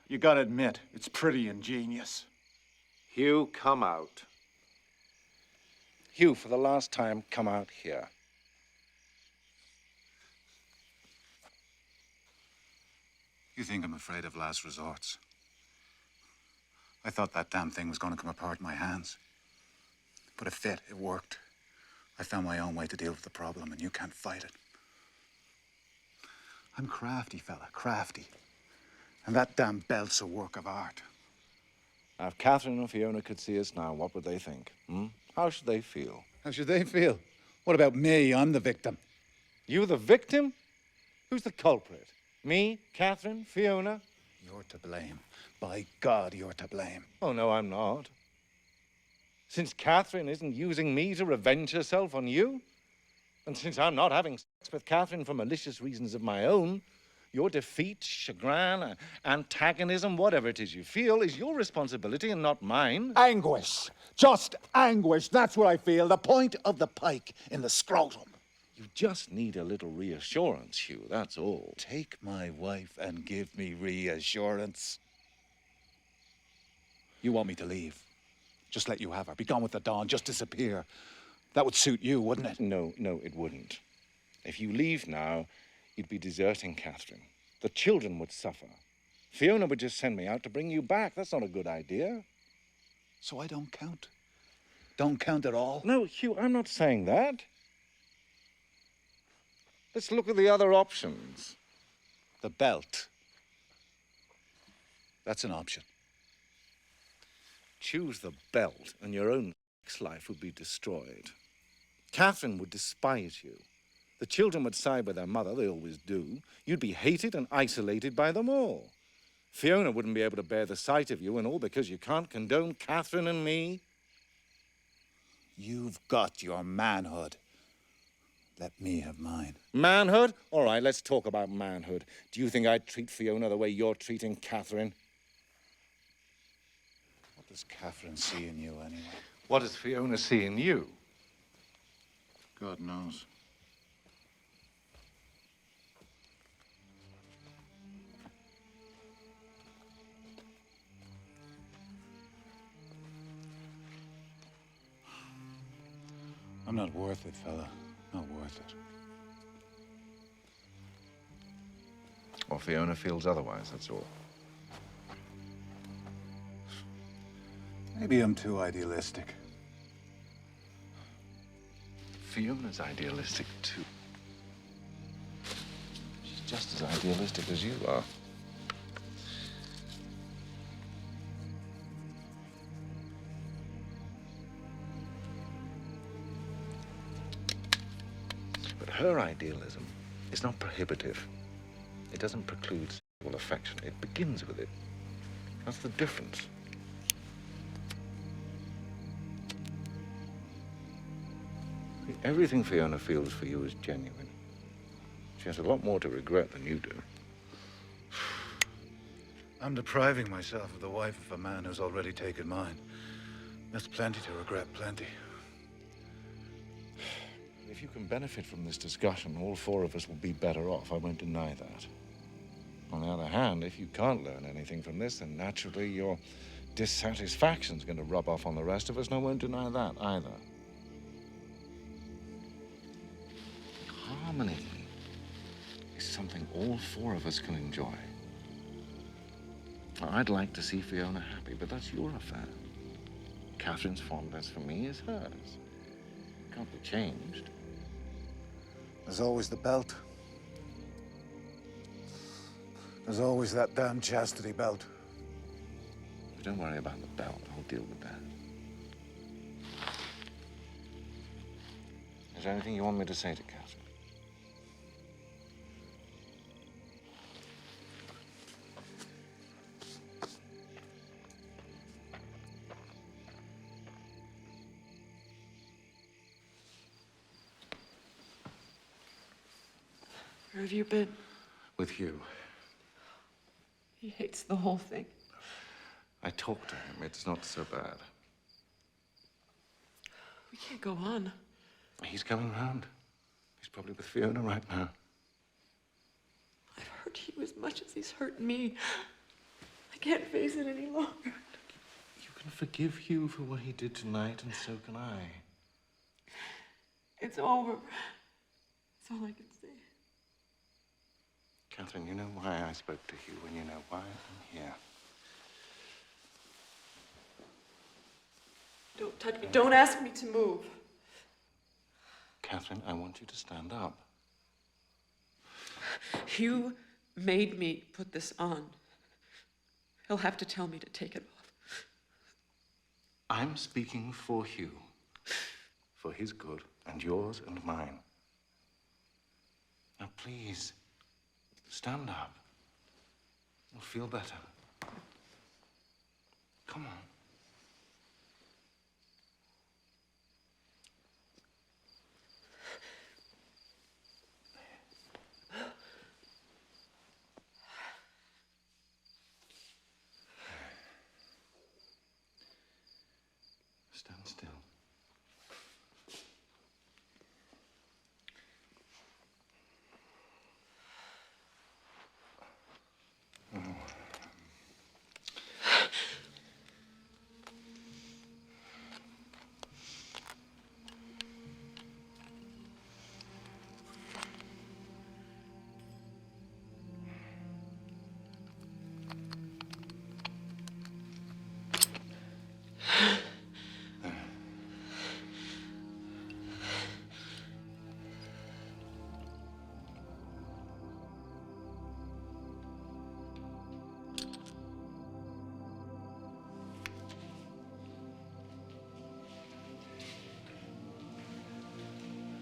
You gotta admit, it's pretty ingenious. Hugh, come out. Hugh, for the last time, come out here. You think I'm afraid of last resorts? I thought that damn thing was going to come apart in my hands. But it fit, it worked. I found my own way to deal with the problem, and you can't fight it. I'm crafty, fella, crafty. And that damn belt's a work of art. Now, if Catherine and Fiona could see us now, what would they think? How should they feel? How should they feel? What about me? I'm the victim. You the victim? Who's the culprit? Me, Catherine, Fiona? You're to blame. By God, you're to blame. Oh, no, I'm not. Since Catherine isn't using me to revenge herself on you, and since I'm not having sex with Catherine for malicious reasons of my own, your defeat, chagrin, antagonism, whatever it is you feel, is your responsibility and not mine. Anguish. Just anguish. That's what I feel. The point of the pike in the scrotum. You just need a little reassurance, Hugh, that's all. Take my wife and give me reassurance. You want me to leave? Just let you have her. Be gone with the dawn. Just disappear. That would suit you, wouldn't it? No, it wouldn't. If you leave now, you'd be deserting Catherine. The children would suffer. Fiona would just send me out to bring you back. That's not a good idea. So I don't count? Don't count at all? No, Hugh, I'm not saying that. Let's look at the other options. The belt. That's an option. Choose the belt, and your own life would be destroyed. Catherine would despise you. The children would side with their mother, they always do. You'd be hated and isolated by them all. Fiona wouldn't be able to bear the sight of you, and all because you can't condone Catherine and me. You've got your manhood. Let me have mine. Manhood? All right, let's talk about manhood. Do you think I'd treat Fiona the way you're treating Catherine? What does Catherine see in you, anyway? What does Fiona see in you? God knows. I'm not worth it, fella. Not worth it. Or Fiona feels otherwise, that's all. Maybe I'm too idealistic. Fiona's idealistic, too. She's just as idealistic as you are. But her idealism is not prohibitive. It doesn't preclude sexual affection. It begins with it. That's the difference. Everything Fiona feels for you is genuine. She has a lot more to regret than you do. I'm depriving myself of the wife of a man who's already taken mine. There's plenty to regret, plenty. If you can benefit from this discussion, all four of us will be better off. I won't deny that. On the other hand, if you can't learn anything from this, then naturally your dissatisfaction's going to rub off on the rest of us, and I won't deny that either. Harmony is something all four of us can enjoy. I'd like to see Fiona happy, but that's your affair. Catherine's fondness for me is hers. It can't be changed. There's always the belt. There's always that damn chastity belt. But don't worry about the belt. I'll deal with that. Is there anything you want me to say to Catherine? Where have you been? With Hugh. He hates the whole thing. I talked to him. It's not so bad. We can't go on. He's coming round. He's probably with Fiona right now. I've hurt you as much as he's hurt me. I can't face it any longer. You can forgive Hugh for what he did tonight, and so can I. It's over. That's all I can say. Catherine, you know why I spoke to Hugh, and you know why I'm here. Don't touch me. Don't ask me to move. Catherine, I want you to stand up. Hugh made me put this on. He'll have to tell me to take it off. I'm speaking for Hugh. For his good, and yours and mine. Now, please, stand up. You'll feel better. Come on. Stand still.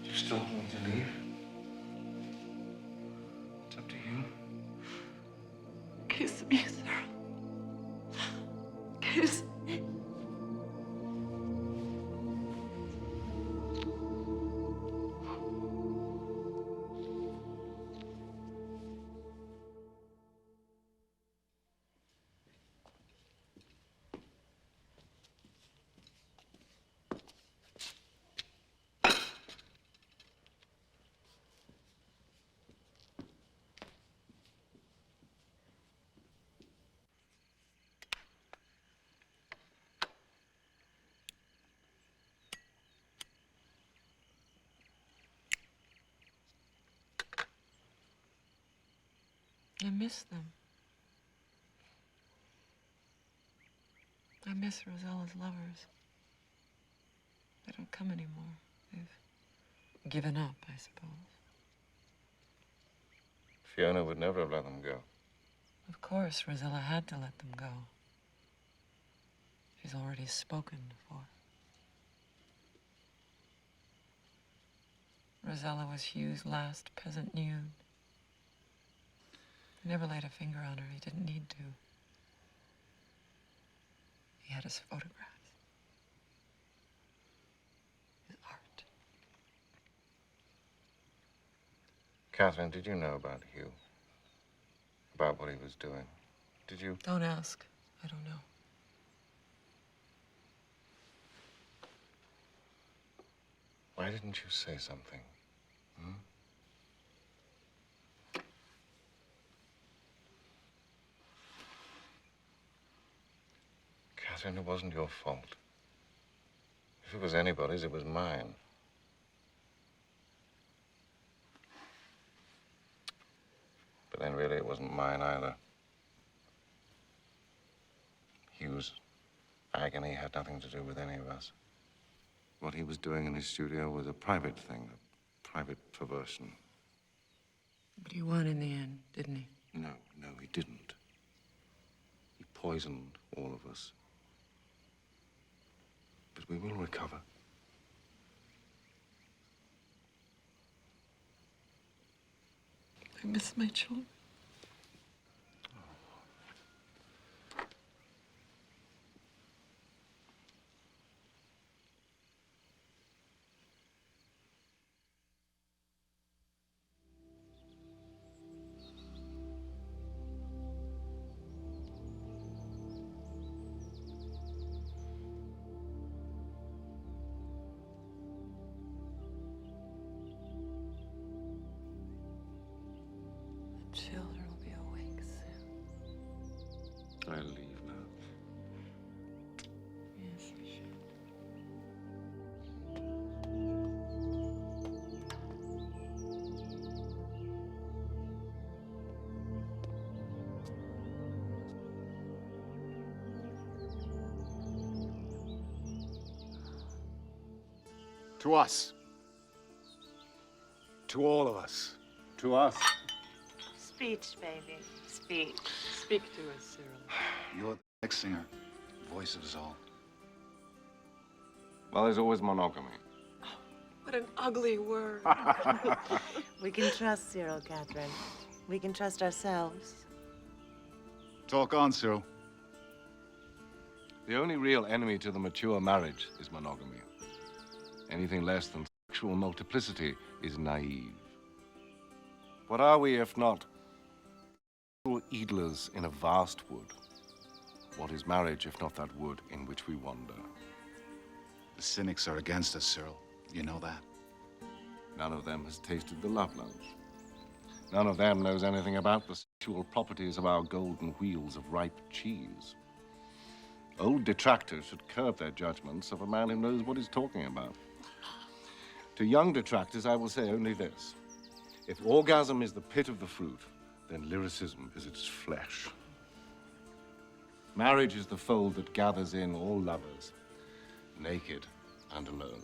You still want me to leave? It's up to you. Kiss me, Cyril. Kiss me. I miss them. I miss Rosella's lovers. They don't come anymore. They've given up, I suppose. Fiona would never have let them go. Of course, Rosella had to let them go. She's already spoken for. Rosella was Hugh's last peasant nude. He never laid a finger on her. He didn't need to. He had his photographs. His art. Catherine, did you know about Hugh? About what he was doing? Did you? Don't ask. I don't know. Why didn't you say something? Hmm? Catherine, it wasn't your fault. If it was anybody's, it was mine. But then really it wasn't mine either. Hugh's agony had nothing to do with any of us. What he was doing in his studio was a private thing, a private perversion. But he won in the end, didn't he? No, he didn't. He poisoned all of us. But we will recover. I miss my children. The children will be awake soon. I'll leave now. Yes, you should. To us. To all of us. To us. Speech, baby. Speech. Speak to us, Cyril. You're the next singer. Voice of us all. Well, there's always monogamy. What an ugly word. We can trust Cyril, Catherine. We can trust ourselves. Talk on, Cyril. The only real enemy to the mature marriage is monogamy. Anything less than sexual multiplicity is naive. What are we if not idlers in a vast wood? What is marriage if not that wood in which we wander? The cynics are against us, Cyril. You know that. None of them has tasted the love lunch. None of them knows anything about the sexual properties of our golden wheels of ripe cheese. Old detractors should curb their judgments of a man who knows what he's talking about. To young detractors, I will say only this. If orgasm is the pit of the fruit, then lyricism is its flesh. Marriage is the fold that gathers in all lovers, naked and alone.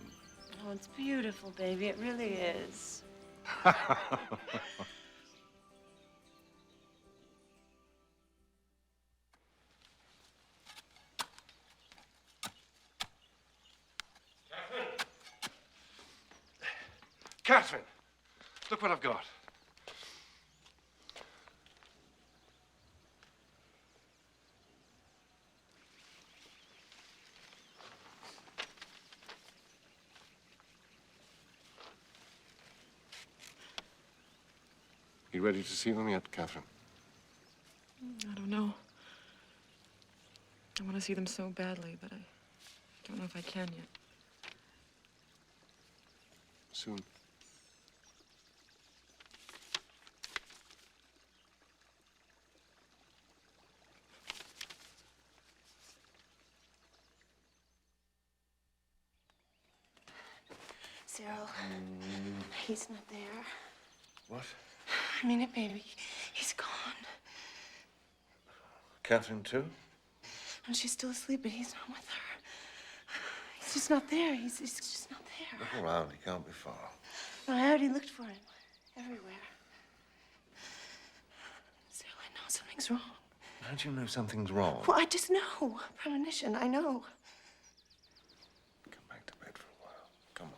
Oh, it's beautiful, baby. It really is. Catherine, look what I've got. You ready to see them yet, Catherine? I don't know. I want to see them so badly, but I don't know if I can yet. Soon. Cyril, he's not there. What? I mean it, baby. He's gone. Catherine, too? And she's still asleep, but he's not with her. He's just not there. He's just not there. Look around. He can't be far. I already looked for him. Everywhere. Cyril, I know something's wrong. How do you know something's wrong? Well, I just know. Premonition, I know. Come back to bed for a while. Come on.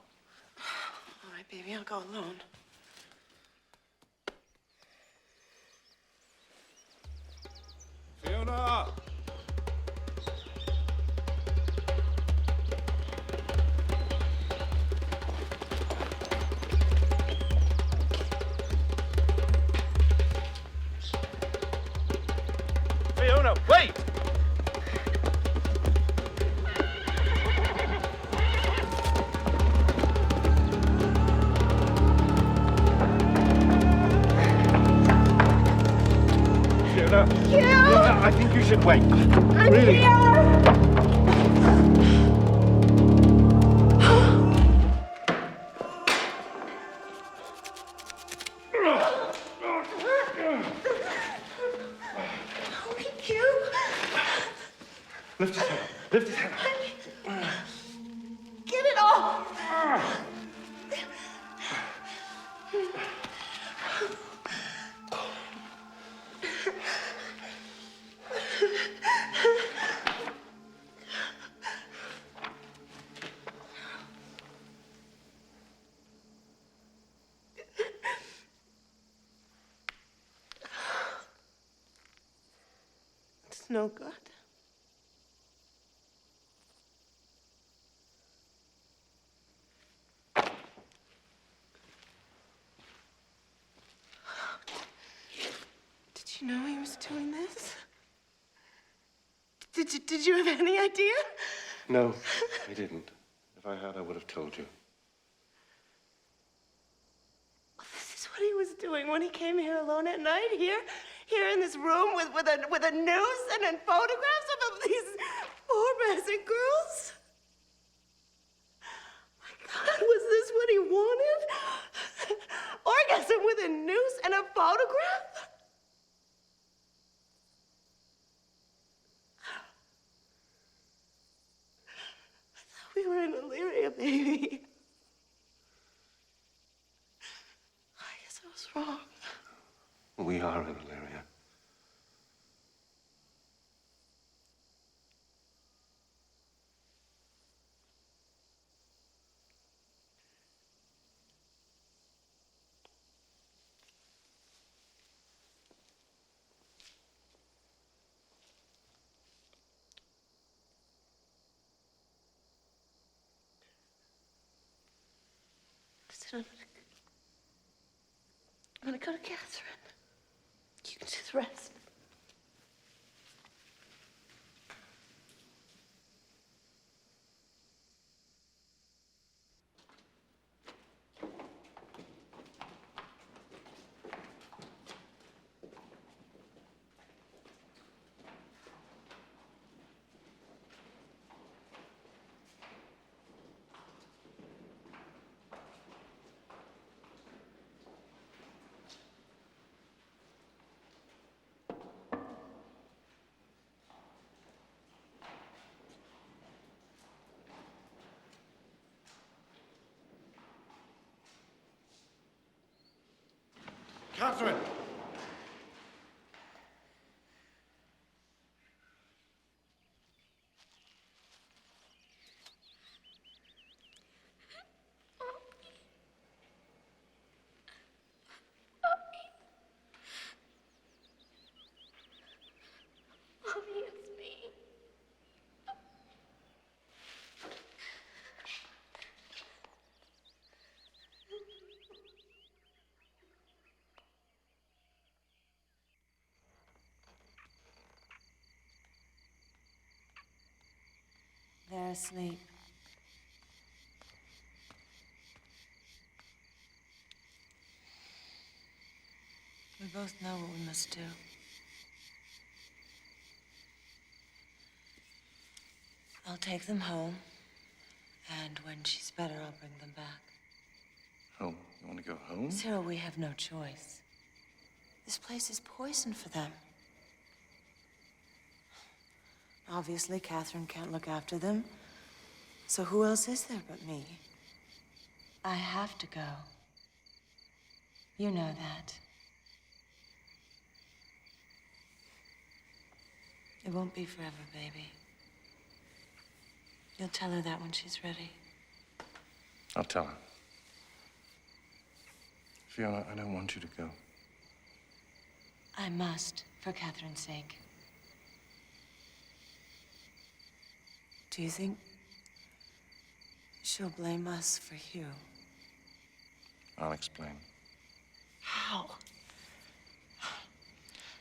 All right, baby, I'll go alone. Fiona! Fiona, wait! Fiona. Fiona, I think you should wait. I'm Really? here! Lift his head. Lift his head. Get it off! It's no good. Did you know he was doing this? Did you have any idea? No, I didn't. If I had, I would have told you. This is what he was doing when he came here alone at night, here in this room with a noose and then photographs of these poor bastard girls. My God, was this what he wanted? Orgasm with a noose and a photograph? I thought we were in Illyria, baby. I guess I was wrong. We are in Illyria. Listen, I'm gonna go to Catherine. You can just rest. Catherine! Mommy, it's me. They're asleep. We both know what we must do. I'll take them home, and when she's better, I'll bring them back. Oh, you want to go home? Cyril, we have no choice. This place is poison for them. Obviously, Catherine can't look after them. So who else is there but me? I have to go. You know that. It won't be forever, baby. You'll tell her that when she's ready. I'll tell her. Fiona, I don't want you to go. I must, for Catherine's sake. Do you think she'll blame us for Hugh? I'll explain. How?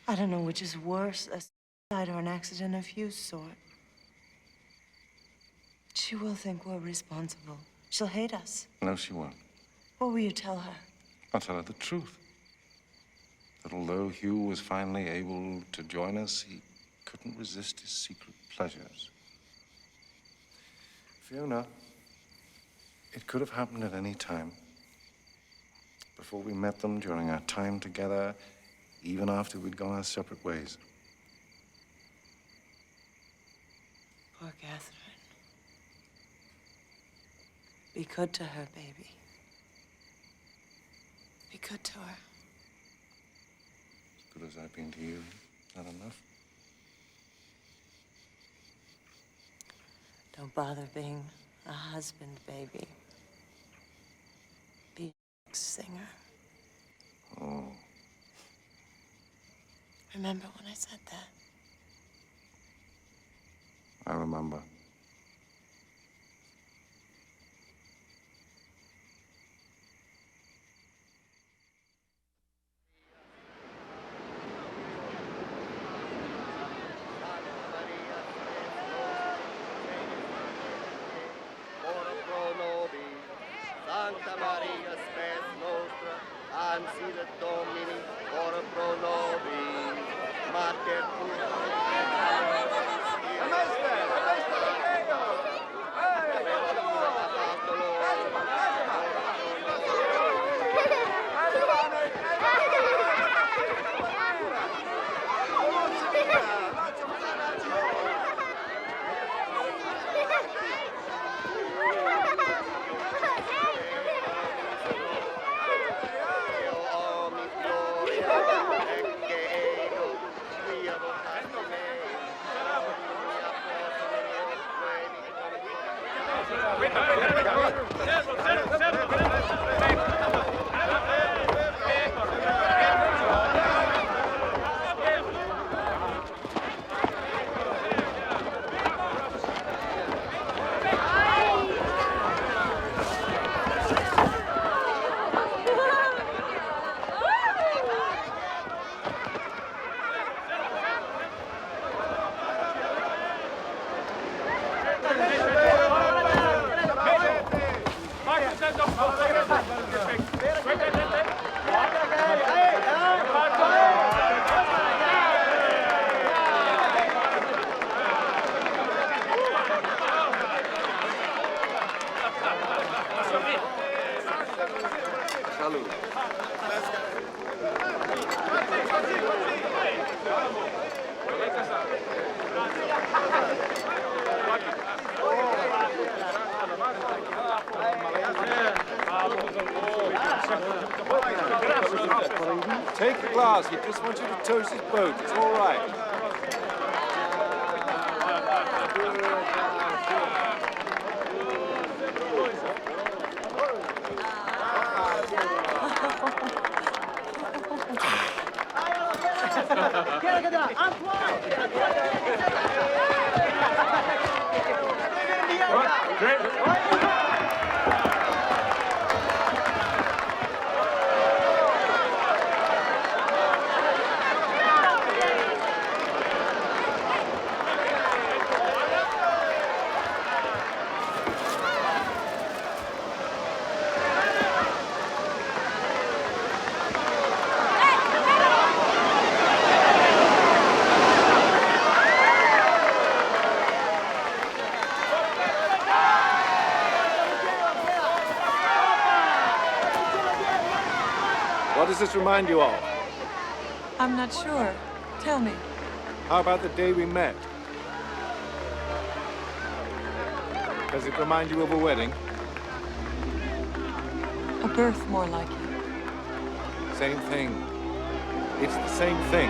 I don't know which is worse, a suicide or an accident of Hugh's sort. She will think we're responsible. She'll hate us. No, she won't. What will you tell her? I'll tell her the truth. That although Hugh was finally able to join us, he couldn't resist his secret pleasures. Fiona, it could have happened at any time. Before we met them, during our time together, even after we'd gone our separate ways. Poor Catherine. Be good to her, baby. Be good to her. As good as I've been to you, not enough? Don't bother being a husband, baby. Be a singer. Oh. Remember when I said that? I remember. Sancta Maria, spes nostra, ansi Domini, ora pro nobis, Mater Take the glass. He just wants you to toast his boat. It's all right. What does this remind you of? I'm not sure. Tell me. How about the day we met? Does it remind you of a wedding? A birth, more like it. Same thing. It's the same thing.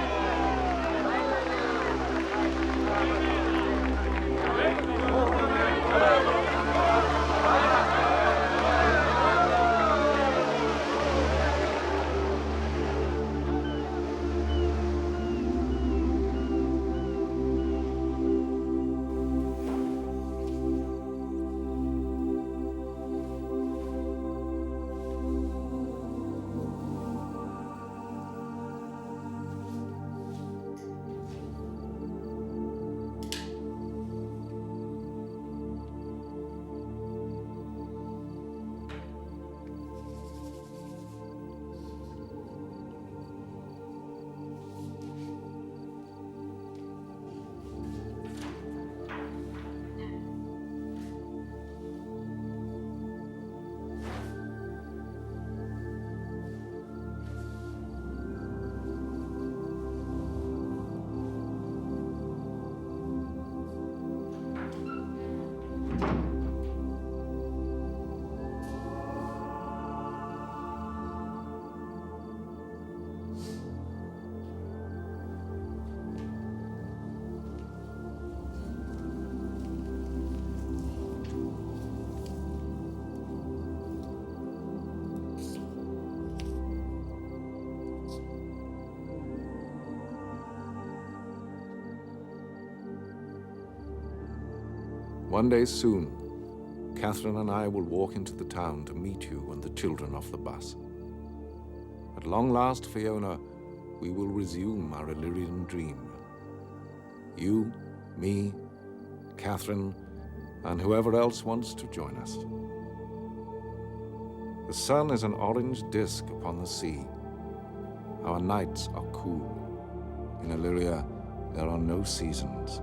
One day soon, Catherine and I will walk into the town to meet you and the children off the bus. At long last, Fiona, we will resume our Illyrian dream. You, me, Catherine, and whoever else wants to join us. The sun is an orange disk upon the sea. Our nights are cool. In Illyria, there are no seasons.